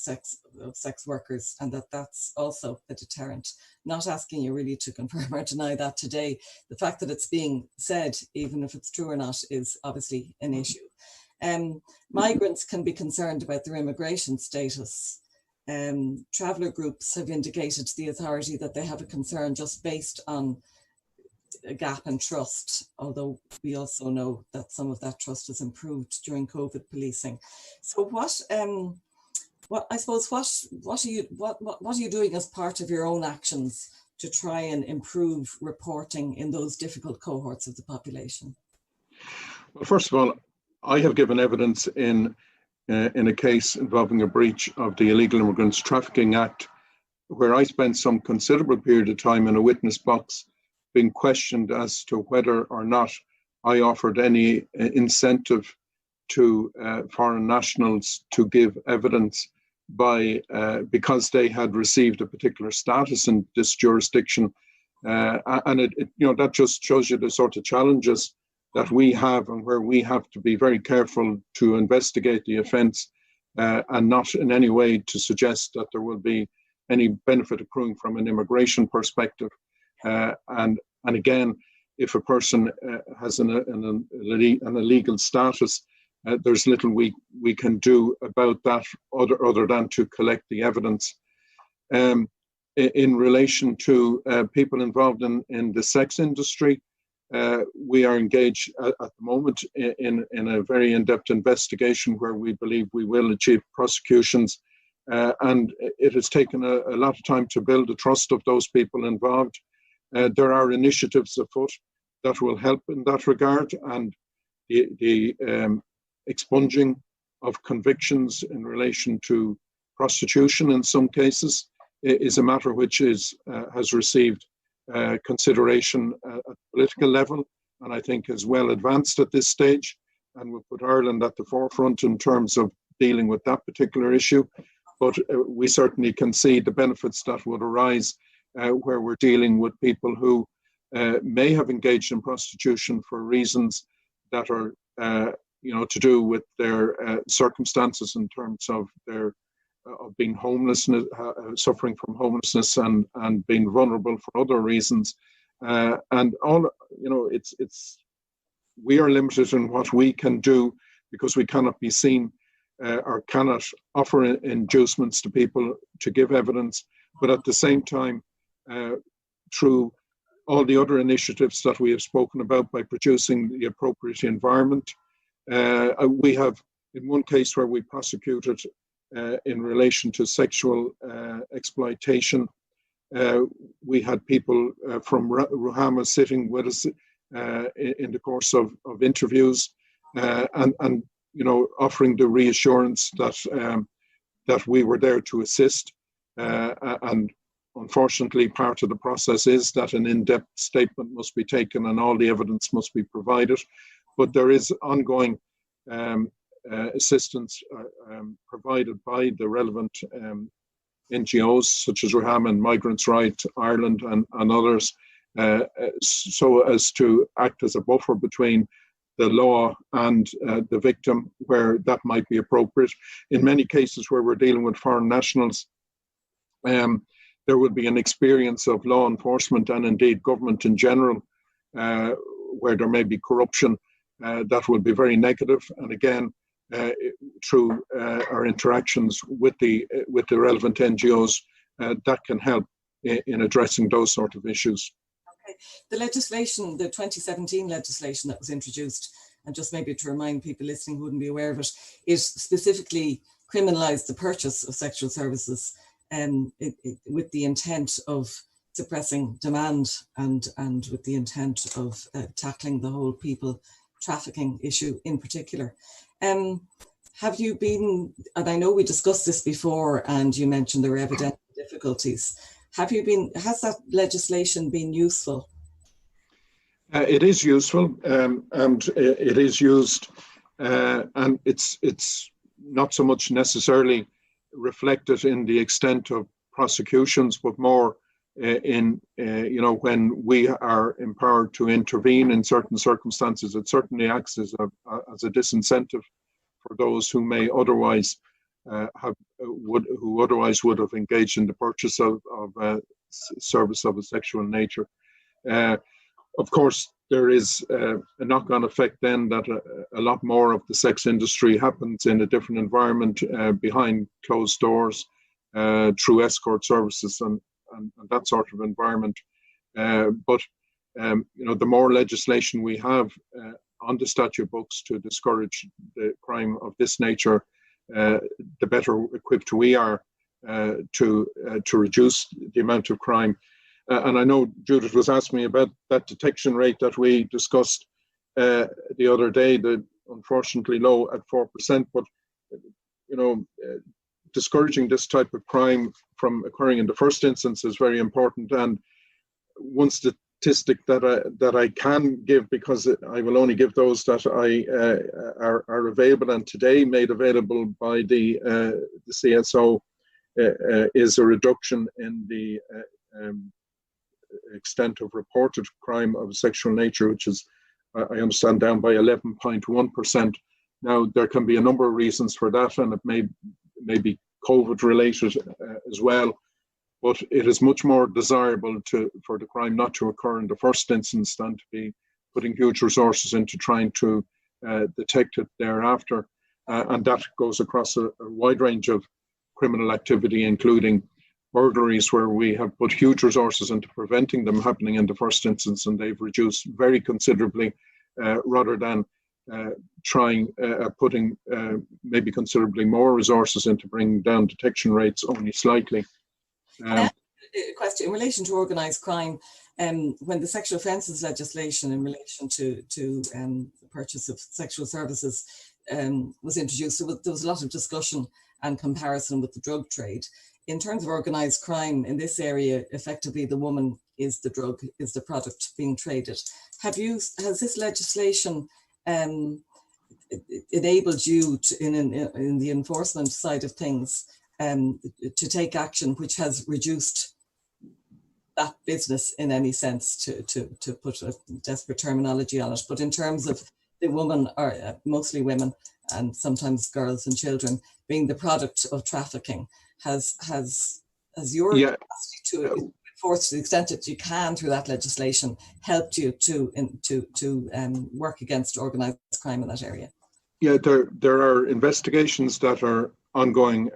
sex workers, and that's also a deterrent. Not asking you really to confirm or deny that today. The fact that it's being said, even if it's true or not, is obviously an issue. Migrants can be concerned about their immigration status. Traveller groups have indicated to the authority that they have a concern just based on a gap in trust, although we also know that some of that trust has improved during COVID policing. So what are you doing as part of your own actions to try and improve reporting in those difficult cohorts of the population? Well, first of all, I have given evidence in a case involving a breach of the Illegal Immigrants Trafficking Act, where I spent some considerable period of time in a witness box being questioned as to whether or not I offered any incentive to foreign nationals to give evidence because they had received a particular status in this jurisdiction. And that just shows you the sort of challenges that we have, and where we have to be very careful to investigate the offence and not in any way to suggest that there will be any benefit accruing from an immigration perspective. And again, if a person has an illegal status, there's little we can do about that other than to collect the evidence. In relation to people involved in the sex industry, we are engaged at the moment in a very in-depth investigation where we believe we will achieve prosecutions. And it has taken a lot of time to build the trust of those people involved. There are initiatives afoot that will help in that regard, and the expunging of convictions in relation to prostitution in some cases is a matter which has received consideration at the political level, and I think is well advanced at this stage, and will put Ireland at the forefront in terms of dealing with that particular issue. But we certainly can see the benefits that would arise where we're dealing with people who may have engaged in prostitution for reasons that are to do with their circumstances in terms of their of being homeless, suffering from homelessness, and being vulnerable for other reasons. And all, we are limited in what we can do because we cannot be seen or cannot offer inducements to people to give evidence. But at the same time, through all the other initiatives that we have spoken about, by producing the appropriate environment, we have, in one case where we prosecuted in relation to sexual exploitation, we had people from Ruhama sitting with us in the course of interviews, and offering the reassurance that we were there to assist. And unfortunately, part of the process is that an in-depth statement must be taken and all the evidence must be provided. But there is ongoing assistance provided by the relevant NGOs such as Ruhama and Migrants' Right Ireland and others, so as to act as a buffer between the law and the victim where that might be appropriate. In many cases where we're dealing with foreign nationals, there will be an experience of law enforcement and indeed government in general where there may be corruption that will be very negative. And again, through our interactions with the relevant NGOs, that can help in addressing those sort of issues. Okay. The legislation, the 2017 legislation that was introduced, and just maybe to remind people listening who wouldn't be aware of it, it specifically criminalised the purchase of sexual services with the intent of suppressing demand and with the intent of tackling the whole people trafficking issue in particular. Have you been, and I know we discussed this before and you mentioned there were evident difficulties. Has that legislation been useful? It is useful, and it is used, and it's not so much necessarily reflected in the extent of prosecutions, but more in when we are empowered to intervene in certain circumstances. It certainly acts as a disincentive for those who may otherwise who otherwise would have engaged in the purchase of service of a sexual nature. Of course, there is a knock-on effect then that a lot more of the sex industry happens in a different environment, behind closed doors, through escort services and that sort of environment. But the more legislation we have on the statute books to discourage the crime of this nature, the better equipped we are to reduce the amount of crime. And I know Judith was asking me about that detection rate that we discussed the other day, that unfortunately low at 4%, but discouraging this type of crime from occurring in the first instance is very important. And one statistic that I can give, because I will only give those that are available and today made available by the CSO, is a reduction in the extent of reported crime of a sexual nature, which is, I understand, down by 11.1%. Now, there can be a number of reasons for that, and it may be COVID related as well, but it is much more desirable for the crime not to occur in the first instance than to be putting huge resources into trying to detect it thereafter. And that goes across a wide range of criminal activity, including burglaries, where we have put huge resources into preventing them happening in the first instance, and they've reduced very considerably, rather than putting maybe considerably more resources into bringing down detection rates only slightly. A question in relation to organised crime. When the sexual offences legislation in relation to the purchase of sexual services was introduced, there was a lot of discussion and comparison with the drug trade. In terms of organised crime in this area, effectively the woman is the drug, is the product being traded. Has this legislation enabled you in the enforcement side of things to take action which has reduced that business in any sense, to put a desperate terminology on it? But in terms of the woman, or mostly women and sometimes girls and children, being the product of trafficking, has your capacity to enforce to the extent that you can through that legislation helped you to work against organised crime in that area? Yeah, there are investigations that are ongoing,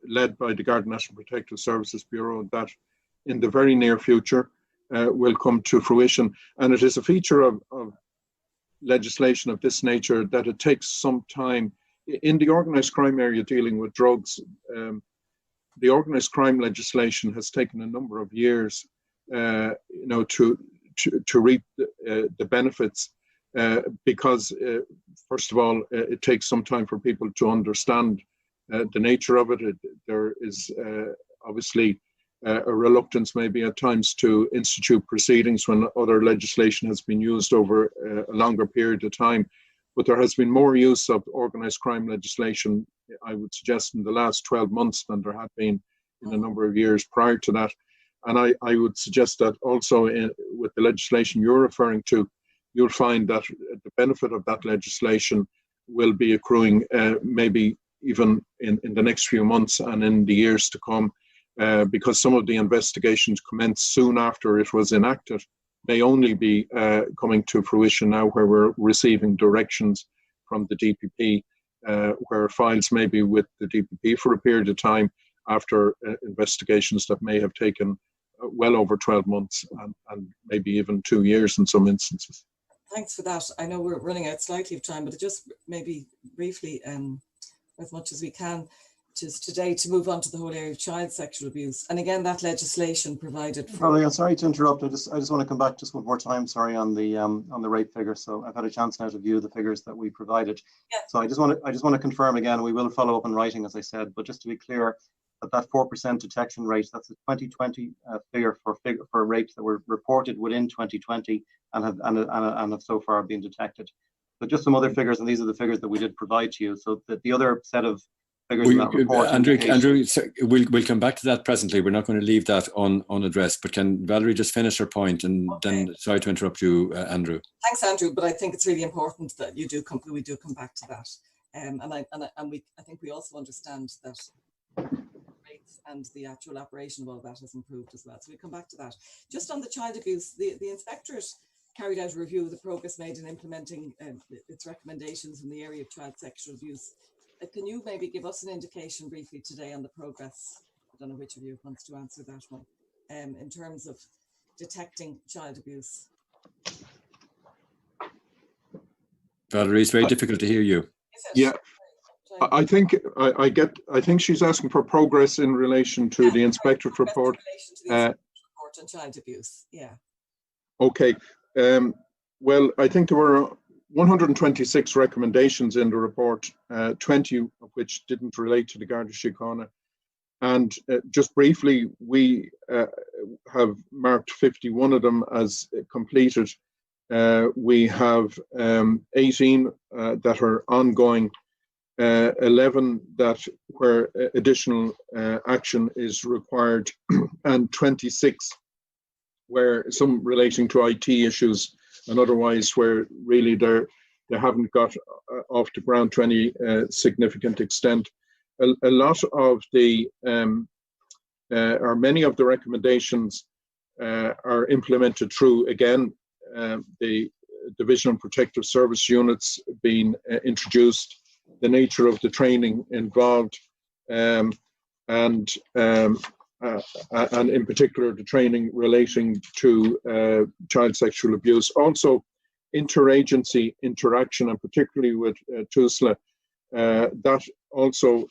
led by the Garda National Protective Services Bureau, that in the very near future will come to fruition. And it is a feature of legislation of this nature that it takes some time. In the organised crime area dealing with drugs, the organised crime legislation has taken a number of years, to reap the benefits, because first of all, it takes some time for people to understand the nature of it. There is obviously a reluctance, maybe at times, to institute proceedings when other legislation has been used over a longer period of time. But there has been more use of organised crime legislation, I would suggest, in the last 12 months than there had been in a number of years prior to that. And I would suggest that also with the legislation you're referring to, you'll find that the benefit of that legislation will be accruing maybe even in the next few months and in the years to come, because some of the investigations commenced soon after it was enacted may only be coming to fruition now, where we're receiving directions from the DPP, where files may be with the DPP for a period of time after investigations that may have taken well over 12 months and maybe even 2 years in some instances. Thanks for that. I know we're running out slightly of time, but just maybe briefly, as much as we can, today to move on to the whole area of child sexual abuse. And again, that legislation provided for. Well, yeah, sorry to interrupt. I just want to come back just one more time. Sorry, on the rate figure. So I've had a chance now to view the figures that we provided. Yeah. So I just want to confirm again. We will follow up in writing, as I said. But just to be clear, that 4% detection rate, that's a 2020 figure for rapes that were reported within 2020 and have so far been detected. But just some other figures, and these are the figures that we did provide to you. So that the other set of figures in that report. Andrew, we'll come back to that presently. We're not going to leave that unaddressed. But can Valerie just finish her point, and then sorry to interrupt you, Andrew. Thanks, Andrew. But I think it's really important that we do come back to that. I think we also understand that rates and the actual operation of all that has improved as well. So we come back to that. Just on the child abuse, the inspectorate carried out a review of the progress made in implementing its recommendations in the area of child sexual abuse. Can you maybe give us an indication briefly today on the progress? I don't know which of you wants to answer that one, in terms of detecting child abuse. Valerie, it's very difficult to hear you. Yeah, I think she's asking for progress in relation to the inspectorate report. Report on child abuse. Yeah. Okay. Well, I think there were 126 recommendations in the report, 20 of which didn't relate to the Garda Síochána. And just briefly, we have marked 51 of them as completed. We have 18 that are ongoing, 11 where additional action is required, and 26 where some relating to IT issues and otherwise where really they haven't got off the ground to any significant extent. A lot of the or many of the recommendations are implemented through, again, the Division of Protective Service units being introduced, the nature of the training involved, and in particular the training relating to child sexual abuse. Also, interagency interaction, and particularly with TUSLA, that also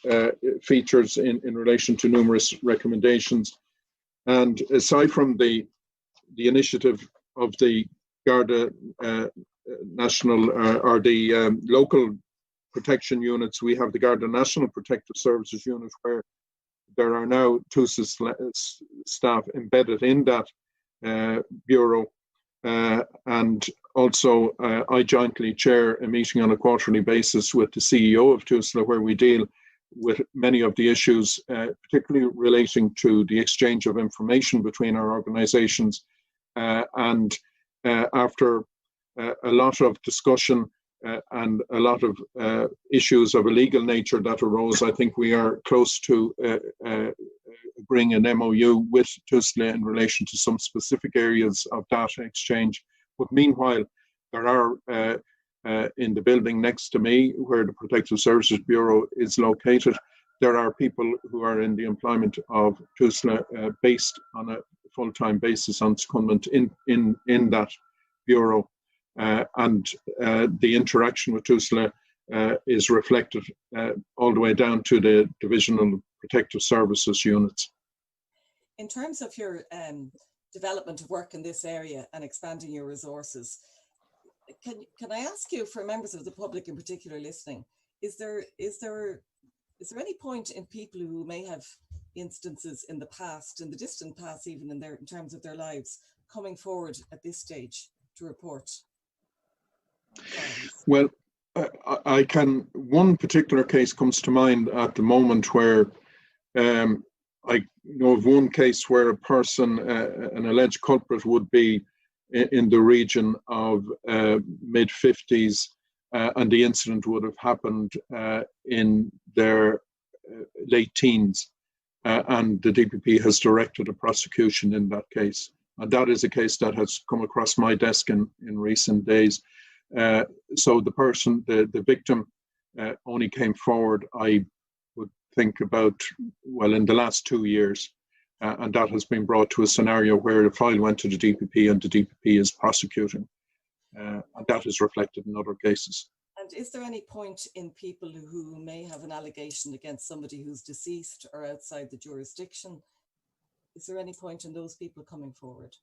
features in relation to numerous recommendations. And aside from the initiative of the Garda National or the local protection units, we have the Garda National Protective Services unit, where there are now TUSLA staff embedded in that bureau. And also I jointly chair a meeting on a quarterly basis with the CEO of TUSLA, where we deal with many of the issues, particularly relating to the exchange of information between our organisations. And after a lot of discussion and a lot of issues of a legal nature that arose, I think we are close to agreeing an MOU with TUSLA in relation to some specific areas of data exchange. But meanwhile, there are in the building next to me, where the Protective Services Bureau is located, there are people who are in the employment of TUSLA based on a full-time basis on secondment in that bureau. And the interaction with TUSLA is reflected all the way down to the Divisional Protective Services units. In terms of your development of work in this area and expanding your resources, can I ask you, for members of the public in particular listening, is there any point in people who may have instances in the past, in the distant past, even in terms of their lives, coming forward at this stage to report? Well, I can. One particular case comes to mind at the moment where I know of one case where a person, an alleged culprit, would be in the region of mid-50s, and the incident would have happened in their late teens, and the DPP has directed a prosecution in that case. And that is a case that has come across my desk in recent days. So the person, the victim, only came forward, I would think, about, well, in the last 2 years. And that has been brought to a scenario where the file went to the DPP and the DPP is prosecuting. And that is reflected in other cases. And is there any point in people who may have an allegation against somebody who's deceased or outside the jurisdiction? Is there any point in those people coming forward?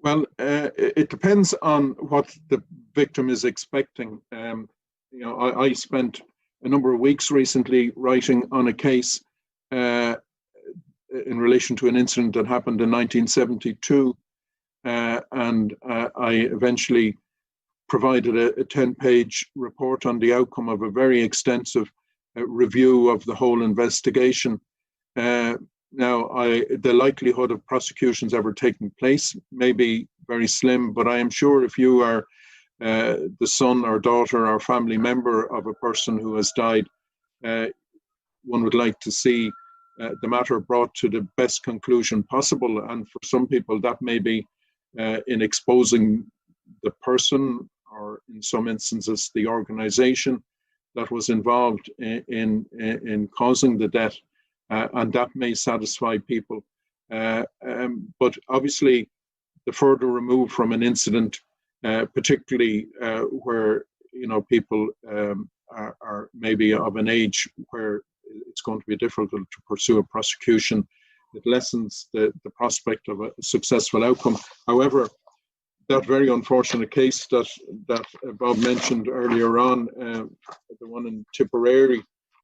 Well, it depends on what the victim is expecting. I spent a number of weeks recently writing on a case in relation to an incident that happened in 1972, and I eventually provided a 10-page report on the outcome of a very extensive review of the whole investigation. Now, the likelihood of prosecutions ever taking place may be very slim, but I am sure if you are the son or daughter or family member of a person who has died, one would like to see the matter brought to the best conclusion possible. And for some people, that may be in exposing the person, or in some instances, the organization that was involved in causing the death. And that may satisfy people. But obviously, the further removed from an incident, particularly where people are maybe of an age where it's going to be difficult to pursue a prosecution, it lessens the prospect of a successful outcome. However, that very unfortunate case that Bob mentioned earlier on, the one in Tipperary,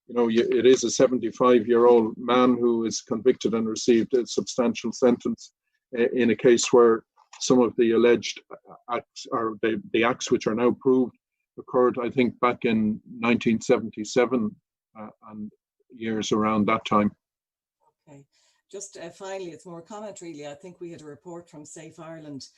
it is a 75-year-old man who is convicted and received a substantial sentence in a case where some of the alleged acts, or the acts which are now proved, occurred, I think, back in 1977 and years around that time. Okay. Just finally, it's more comment really. I think we had a report from Safe Ireland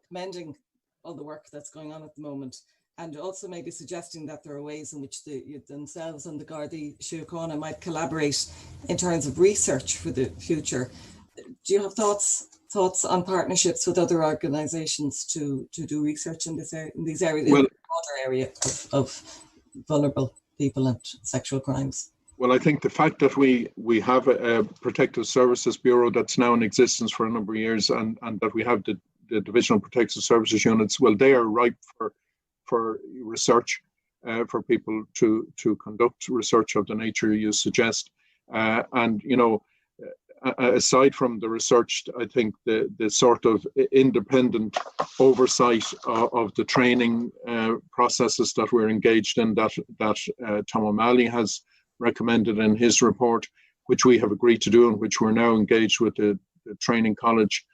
commending all the work that's going on at the moment, and also maybe suggesting that there are ways in which themselves and the Garda Síochána might collaborate in terms of research for the future. Do you have thoughts on partnerships with other organisations to do research in these areas, in the broader area of vulnerable people and sexual crimes? Well, I think the fact that we have a Protective Services Bureau that's now in existence for a number of years, and that we have the Divisional Protective Services units, well, they are ripe for research, for people to conduct research of the nature you suggest. And, aside from the research, I think the sort of independent oversight of the training processes that we're engaged in, that Tom O'Malley has recommended in his report, which we have agreed to do, and which we're now engaged with the training college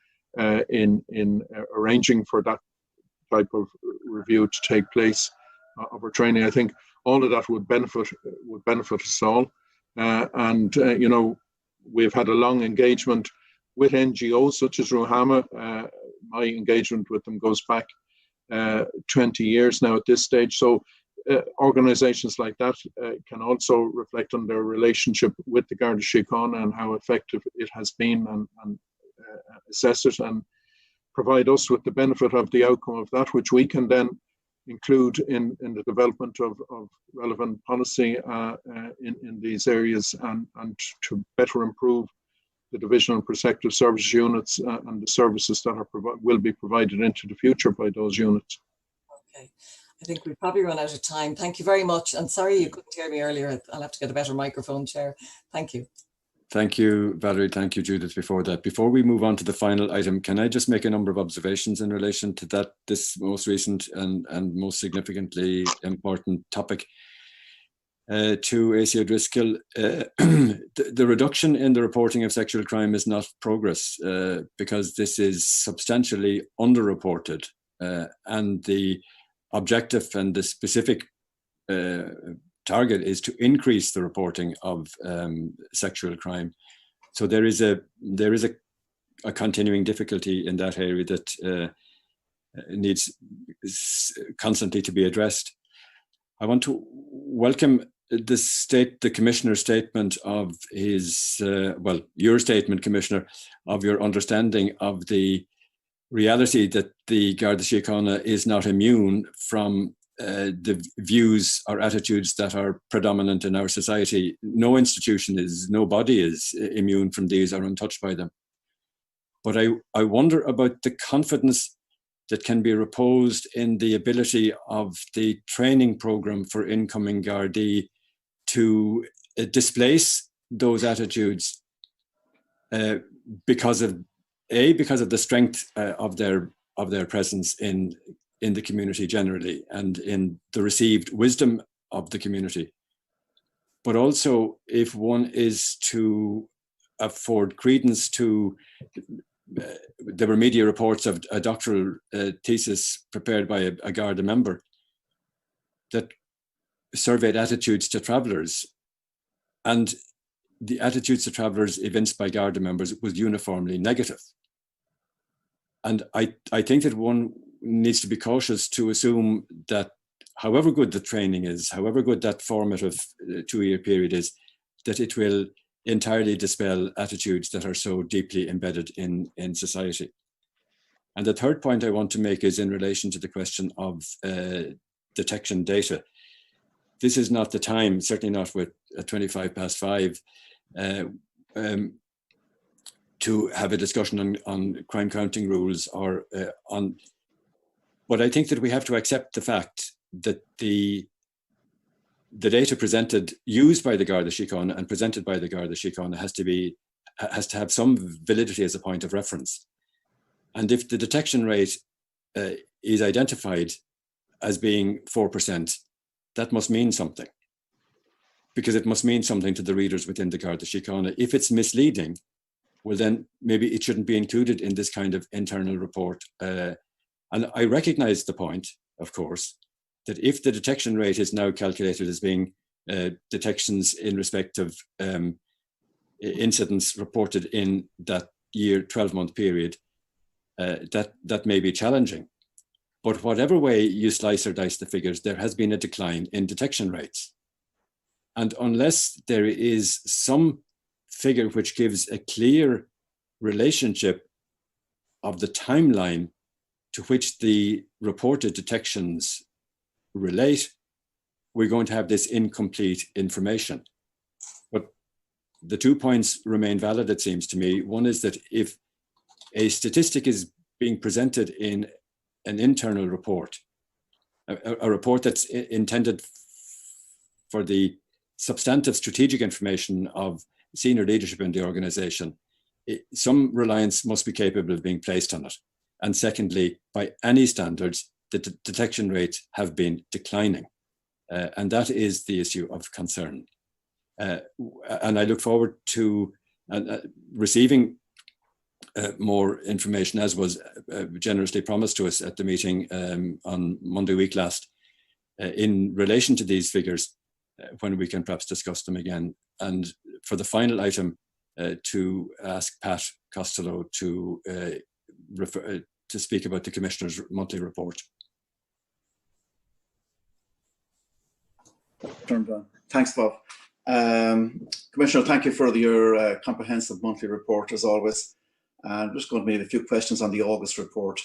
in arranging for that type of review to take place of our training. I think all of that would benefit us all. We've had a long engagement with NGOs such as Ruhama. My engagement with them goes back 20 years now at this stage. So organizations like that can also reflect on their relationship with the Garda Síochána and how effective it has been, and assess it and provide us with the benefit of the outcome of that, which we can then include in the development of relevant policy in these areas, and to better improve the Divisional Protective Services units and the services that will be provided into the future by those units. Okay. I think we've probably run out of time. Thank you very much. And sorry you couldn't hear me earlier. I'll have to get a better microphone, Chair. Thank you. Thank you, Valerie. Thank you, Judith. Before we move on to the final item, can I just make a number of observations in relation to this most recent and most significantly important topic? To AC O'Driscoll, the reduction in the reporting of sexual crime is not progress, because this is substantially underreported, and the objective and the specific target is to increase the reporting of sexual crime. So there is a continuing difficulty in that area that needs constantly to be addressed. I want to welcome the Commissioner's statement of his, your statement, Commissioner, of your understanding of the reality that the Garda Síochána is not immune from the views or attitudes that are predominant in our society. No institution is, no body is immune from these or untouched by them. But I wonder about the confidence that can be reposed in the ability of the training program for incoming Gardaí to displace those attitudes because of the strength of their presence in the community generally and in the received wisdom of the community. But also, if one is to afford credence to there were media reports of a doctoral thesis prepared by a Garda member that surveyed attitudes to travellers, and the attitudes to travellers evinced by Garda members was uniformly negative. And I think that one needs to be cautious to assume that however good the training is, however good that formative 2-year period is, that it will entirely dispel attitudes that are so deeply embedded in society. And the third point I want to make is in relation to the question of detection data. This is not the time, certainly not with 5:25, to have a discussion on crime counting rules or on, but I think that we have to accept the fact that the data used by the Garda Síochána and presented by the Garda Síochána has to have some validity as a point of reference. And if the detection rate is identified as being 4%, that must mean something, because it must mean something to the readers within the Garda Síochána. If it's misleading, well, then maybe it shouldn't be included in this kind of internal report. And I recognize the point, of course, that if the detection rate is now calculated as being detections in respect of incidents reported in that year 12-month period, that may be challenging. But whatever way you slice or dice the figures, there has been a decline in detection rates. And unless there is some figure which gives a clear relationship of the timeline to which the reported detections relate, we're going to have this incomplete information. But the 2 points remain valid, it seems to me. One is that if a statistic is being presented in an internal report, a report that's intended for the substantive strategic information of senior leadership in the organization, some reliance must be capable of being placed on it. And secondly, by any standards, the detection rates have been declining. And that is the issue of concern. And I look forward to receiving more information, as was generously promised to us at the meeting on Monday week last, in relation to these figures, when we can perhaps discuss them again. And for the final item, to ask Pat Costello to speak about the Commissioner's monthly report. Thanks, Bob. Commissioner, thank you for your comprehensive monthly report, as always. I'm just going to make a few questions on the August report.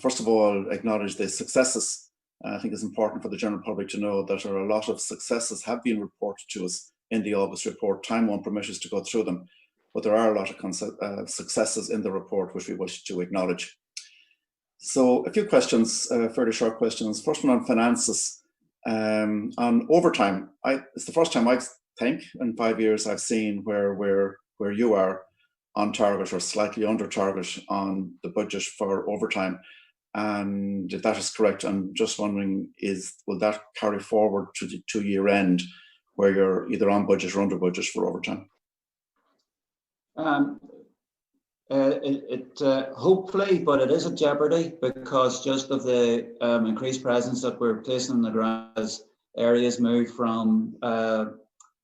First of all, acknowledge the successes. I think it's important for the general public to know that there are a lot of successes have been reported to us in the August report. Time won't permit us to go through them, but there are a lot of successes in the report which we wish to acknowledge. So a few questions, fairly short questions. First one on finances. On overtime, it's the first time I think in 5 years I've seen where you are on target or slightly under target on the budget for overtime. And if that is correct, I'm just wondering, will that carry forward to the 2-year end where you're either on budget or under budget for overtime? Hopefully, but it is a jeopardy because just of the increased presence that we're placing on the ground as areas move from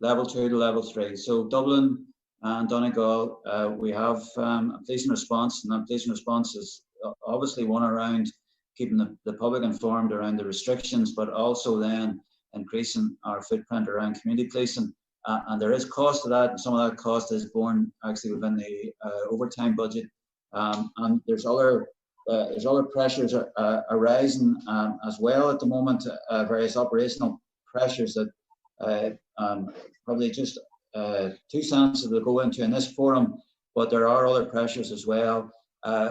level 2 to level 3. So Dublin and Donegal, we have a policing response, and that policing response is obviously one around keeping the public informed around the restrictions, but also then increasing our footprint around community policing. And there is cost to that, and some of that cost is borne actually within the overtime budget. And there's other pressures arising as well at the moment, various operational pressures that probably just too sensitive to go into in this forum, but there are other pressures as well.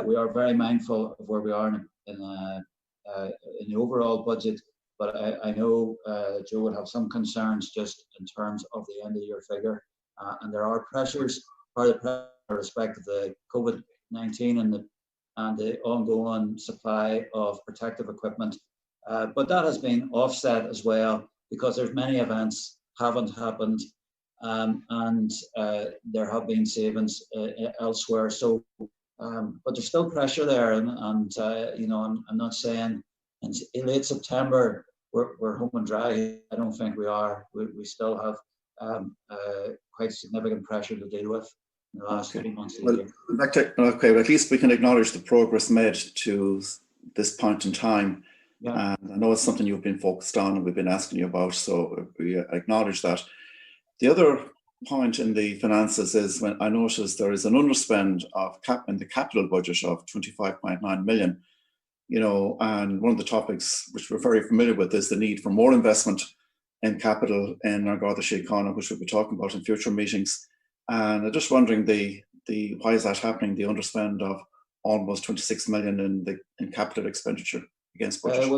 we are very mindful of where we are in the overall budget, but I know Joe would have some concerns just in terms of the end of year figure, and there are pressures, part of the pressure in respect of the COVID-19 and the ongoing supply of protective equipment, but that has been offset as well because there's many events haven't happened, and there have been savings elsewhere. So, but there's still pressure there, and you know, I'm not saying in late September we're home and dry. I don't think we are. We still have quite significant pressure to deal with in the last 3 months of the year. Okay, but at least we can acknowledge the progress made to this point in time. Yeah. And I know it's something you've been focused on and we've been asking you about, so we acknowledge that. The other point in the finances is when I noticed there is an underspend of in the capital budget of 25.9 million, you know, and one of the topics which we're very familiar with is the need for more investment in capital in our Garda Síochána, which we'll be talking about in future meetings. And I'm just wondering why is that happening, the underspend of almost 26 million in capital expenditure against budget?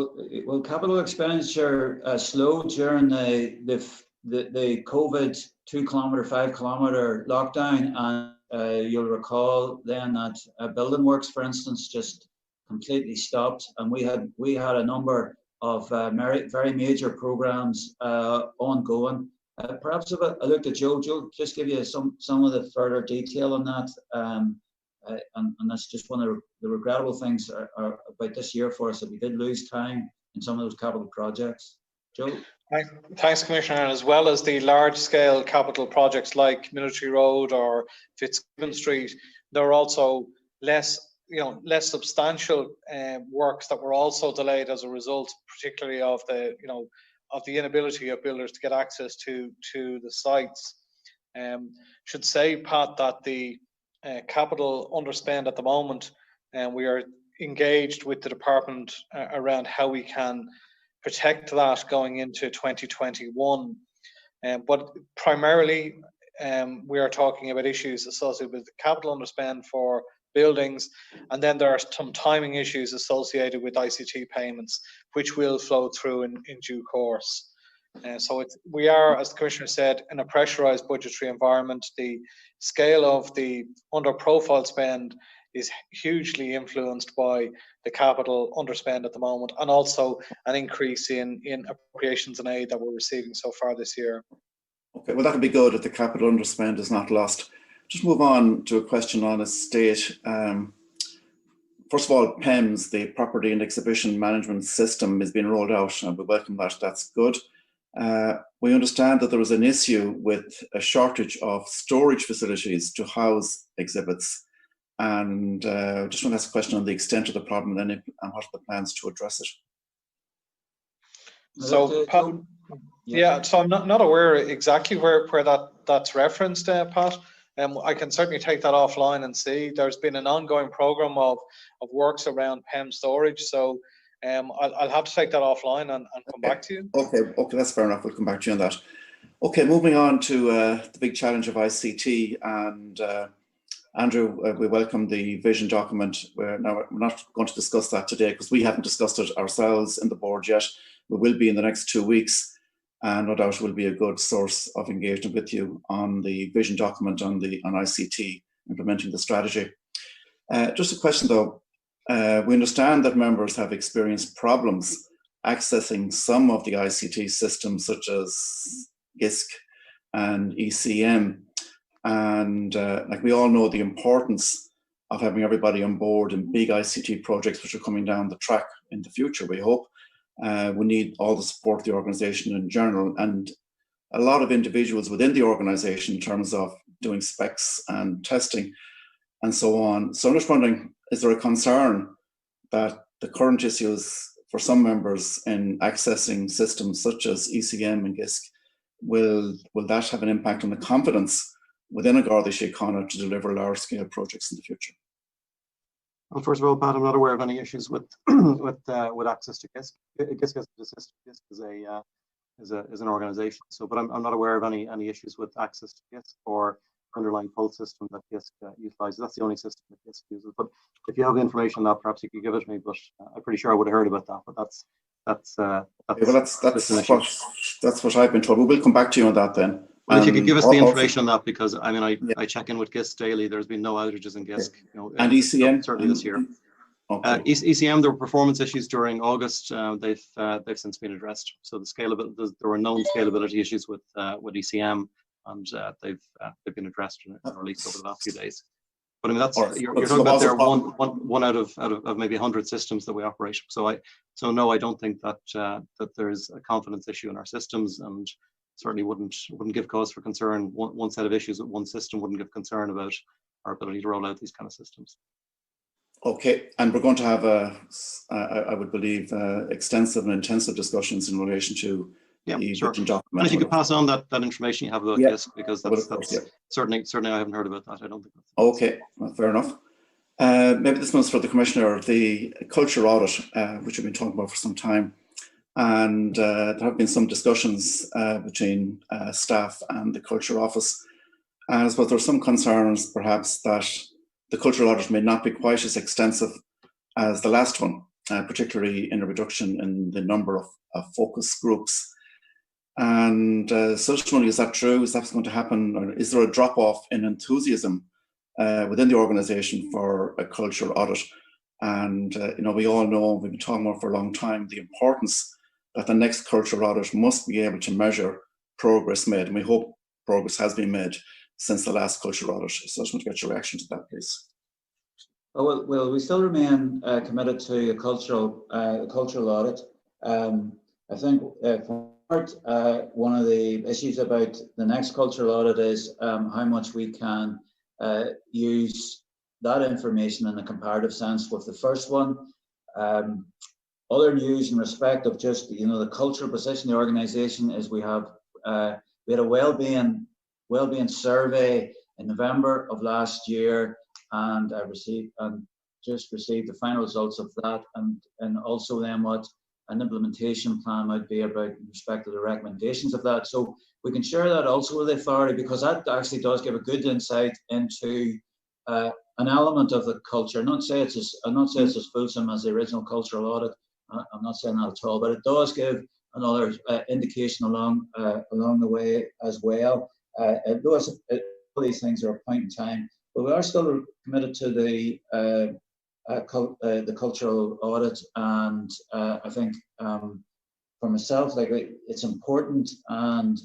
Well, capital expenditure slowed during the COVID 2 kilometre, 5 kilometre lockdown, and you'll recall then that building works, for instance, just completely stopped, and we had a number of very major programs ongoing. Perhaps if I looked at Joe, just give you some of the further detail on that. And that's just one of the regrettable things about this year for us, that we did lose time in some of those capital projects. Joe? Thanks, Commissioner. And as well as the large-scale capital projects like Military Road or Fitzgibbon Street, there are also less substantial works that were also delayed as a result, particularly of the inability of builders to get access to the sites. Should say, Pat, that the capital underspend at the moment, and we are engaged with the department around how we can protect that going into 2021. But primarily, we are talking about issues associated with the capital underspend for buildings, and then there are some timing issues associated with ICT payments, which will flow through in due course. So we are, as the Commissioner said, in a pressurised budgetary environment. The scale of the under-profile spend is hugely influenced by the capital underspend at the moment, and also an increase in appropriations and aid that we're receiving so far this year. Okay, well, that'll be good if the capital underspend is not lost. Just move on to a question on estate. First of all, PEMS, the Property and Exhibition Management System, is being rolled out, and we welcome that. That's good. We understand that there was an issue with a shortage of storage facilities to house exhibits, and just want to ask a question on the extent of the problem and what are the plans to address it. So, Pat, yeah, so I'm not aware exactly where that's referenced, Pat. I can certainly take that offline and see. There's been an ongoing program of works around PEM storage, so I'll have to take that offline and come back to you. Okay, that's fair enough. We'll come back to you on that. Okay, moving on to the big challenge of ICT, and Andrew, we welcome the vision document. We're not going to discuss that today because we haven't discussed it ourselves in the board yet. We will be in the next 2 weeks, and no doubt will be a good source of engagement with you on the vision document on ICT, implementing the strategy. Just a question though, we understand that members have experienced problems accessing some of the ICT systems such as GISC and ECM, and like we all know the importance of having everybody on board in big ICT projects which are coming down the track in the future, we hope. We need all the support of the organisation in general, and a lot of individuals within the organisation in terms of doing specs and testing and so on. So I'm just wondering, is there a concern that the current issues for some members in accessing systems such as ECM and GISC, will that have an impact on the confidence within a Garda Síochána to deliver large scale projects in the future? Well, first of all, Pat, I'm not aware of any issues with access to GISC. GISC is an organisation, so but I'm not aware of any issues with access to GISC or underlying pulse system that GISC utilises. That's the only system that GISC uses. But if you have information on that, perhaps you could give it to me. But I'm pretty sure I would have heard about that. But that's what I've been told. We will come back to you on that then. Well, if you could give us the information on that, because I mean, I check in with GISC daily. There's been no outages in GISC. You know, and ECM certainly this year. Okay. ECM, there were performance issues during August. They've since been addressed. So the scalability, there were known scalability issues with ECM, and they've been addressed and released over the last few days. But I mean, that's you're talking about there one out of maybe 100 systems that we operate. So no, I don't think that that there's a confidence issue in our systems, and certainly wouldn't give cause for concern. One set of issues with one system wouldn't give concern about our ability to roll out these kind of systems. Okay, and we're going to have I would believe, extensive and intensive discussions in relation to the sure. document. And if you could pass on that information you have about GISC, because that's certainly I haven't heard about that. I don't think. Okay, well, fair enough. Maybe this one's for the Commissioner. The culture audit, which we've been talking about for some time, and there have been some discussions between staff and the Culture Office. And I suppose there are some concerns, perhaps, that the cultural audit may not be quite as extensive as the last one, particularly in a reduction in the number of focus groups. And so just wondering, is that true? Is that going to happen? Or is there a drop-off in enthusiasm within the organisation for a culture audit? And we all know, we've been talking about for a long time, the importance that the next culture audit must be able to measure progress made. And we hope progress has been made since the last culture audit. So I just want to get your reaction to that, please. Oh, well, we still remain committed to a cultural audit. I think one of the issues about the next cultural audit is how much we can use that information in a comparative sense with the first one. Other news in respect of just the cultural position of the organisation is we had a well-being survey in November of last year, and I just received the final results of that, and also then what an implementation plan might be about in respect to the recommendations of that. So we can share that also with the authority, because that actually does give a good insight into an element of the culture. I'm not saying it's as fulsome as the original cultural audit. I'm not saying that at all, but it does give another indication along the way as well. All these things are a point in time, but we are still committed to the cultural audit, and I think for myself, it's important, and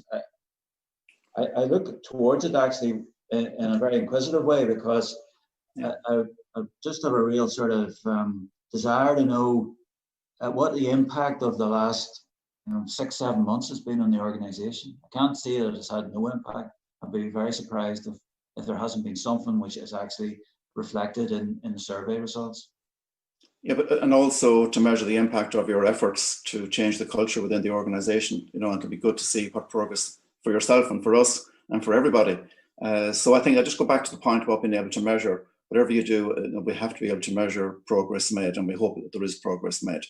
I look towards it actually in a very inquisitive way, because I just have a real sort of desire to know what the impact of the last 6-7 months has been on the organisation. I can't see that it's had no impact. I'd be very surprised if there hasn't been something which is actually reflected in the survey results. Yeah, and also to measure the impact of your efforts to change the culture within the organisation, and it'd be good to see what progress for yourself and for us and for everybody. So I think I just go back to the point about being able to measure. Whatever you do, we have to be able to measure progress made, and we hope that there is progress made.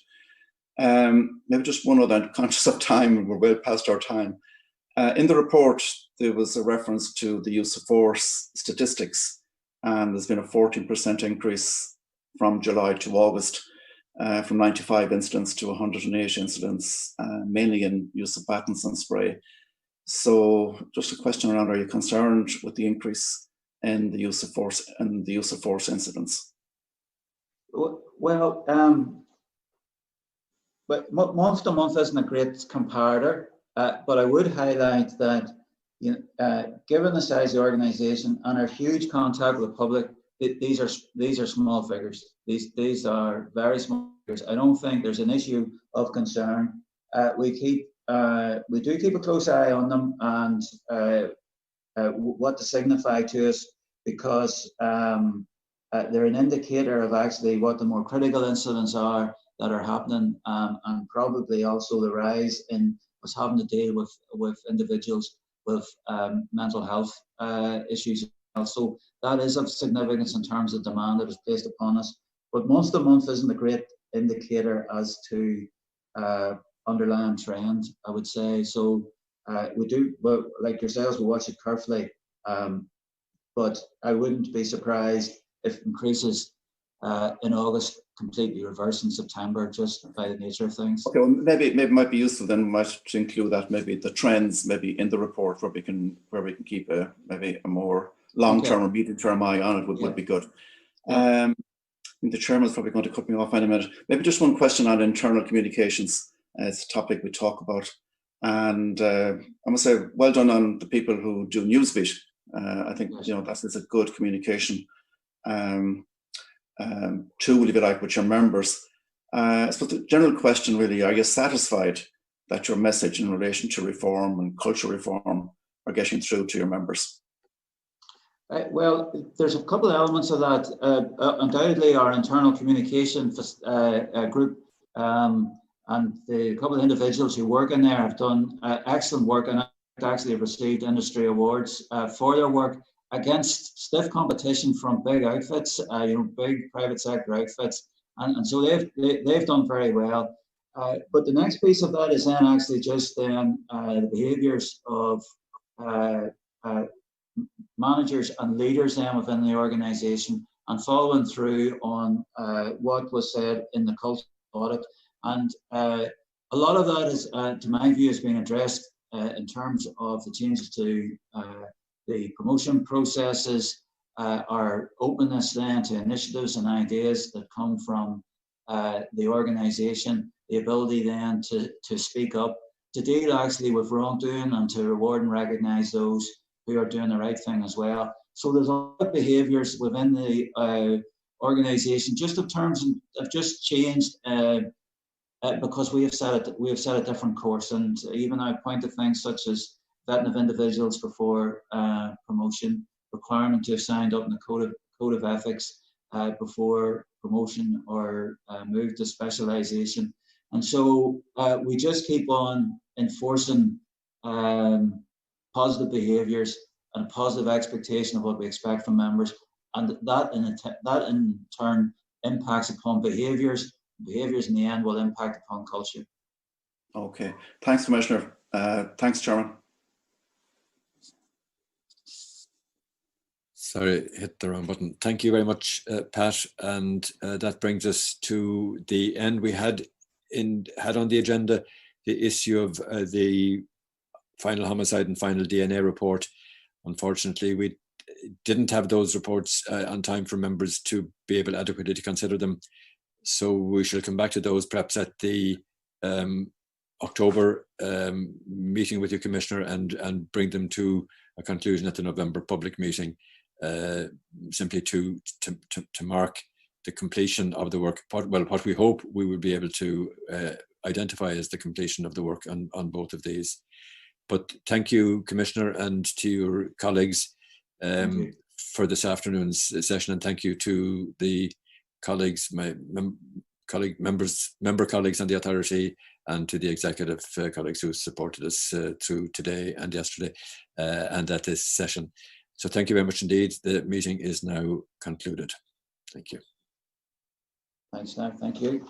Maybe just one other, conscious of time, and we're well past our time. In the report, there was a reference to the use of force statistics, and there's been a 14% increase from July to August, from 95 incidents to 108 incidents, mainly in use of batons and spray. So just a question around, are you concerned with the increase in the use of force and the use of force incidents? Well, but month to month isn't a great comparator, but I would highlight that given the size of the organisation and our huge contact with the public, these are small figures. These are very small figures. I don't think there's an issue of concern. We do keep a close eye on them and what to signify to us, because they're an indicator of actually what the more critical incidents are that are happening, and probably also the rise in what's having to deal with individuals with mental health issues. So that is of significance in terms of demand that is placed upon us. But month to month isn't a great indicator as to underlying trend, I would say. So we do, but like yourselves, we watch it carefully. but I wouldn't be surprised if increases in August completely reverse in September, just by the nature of things. Okay, well, maybe it might be useful then, we might include that, maybe the trends maybe in the report, where we can keep maybe a more long-term or medium-term eye on it would be good. I think the chairman's probably going to cut me off in a minute. Maybe just one question on internal communications. It's a topic we talk about, and I must say, well done on the people who do Newsbeat. I think that is a good communication tool, if you like, with your members. I suppose the general question really: are you satisfied that your message in relation to reform and cultural reform are getting through to your members? Well, there's a couple of elements of that. Undoubtedly, our internal communication group and the couple of individuals who work in there have done excellent work, and actually have received industry awards for their work against stiff competition from big outfits, big private sector outfits, and so they've done very well. But the next piece of that is then actually just then the behaviours of managers and leaders then within the organisation, and following through on what was said in the culture audit. And a lot of that is, to my view, has been addressed in terms of the changes to the promotion processes, our openness then to initiatives and ideas that come from the organisation, the ability then to speak up, to deal actually with wrongdoing, and to reward and recognise those who are doing the right thing as well. So there's a lot of behaviours within the organisation, just in terms of just changed because we have set a different course, and even our point of things such as vetting of individuals before promotion, requirement to have signed up in the code of ethics before promotion or move to specialisation. And so we just keep on enforcing positive behaviours and a positive expectation of what we expect from members, and that in turn impacts upon behaviours. Behaviours in the end will impact upon culture. Okay, thanks, Commissioner. Thanks, Chairman. Sorry, hit the wrong button. Thank you very much, Pat. And that brings us to the end. We had on the agenda the issue of the final homicide and final DNA report. Unfortunately, we didn't have those reports on time for members to be able adequately to consider them. So we shall come back to those perhaps at the October meeting with you, Commissioner, and bring them to a conclusion at the November public meeting, simply to mark the completion of the work. What we hope we will be able to identify as the completion of the work on both of these. But thank you, Commissioner, and to your colleagues for this afternoon's session, and thank you to the colleagues, my member colleagues on the authority, and to the executive colleagues who supported us through today and yesterday and at this session. So thank you very much indeed. The meeting is now concluded. Thank you. Thanks, Nick. Thank you.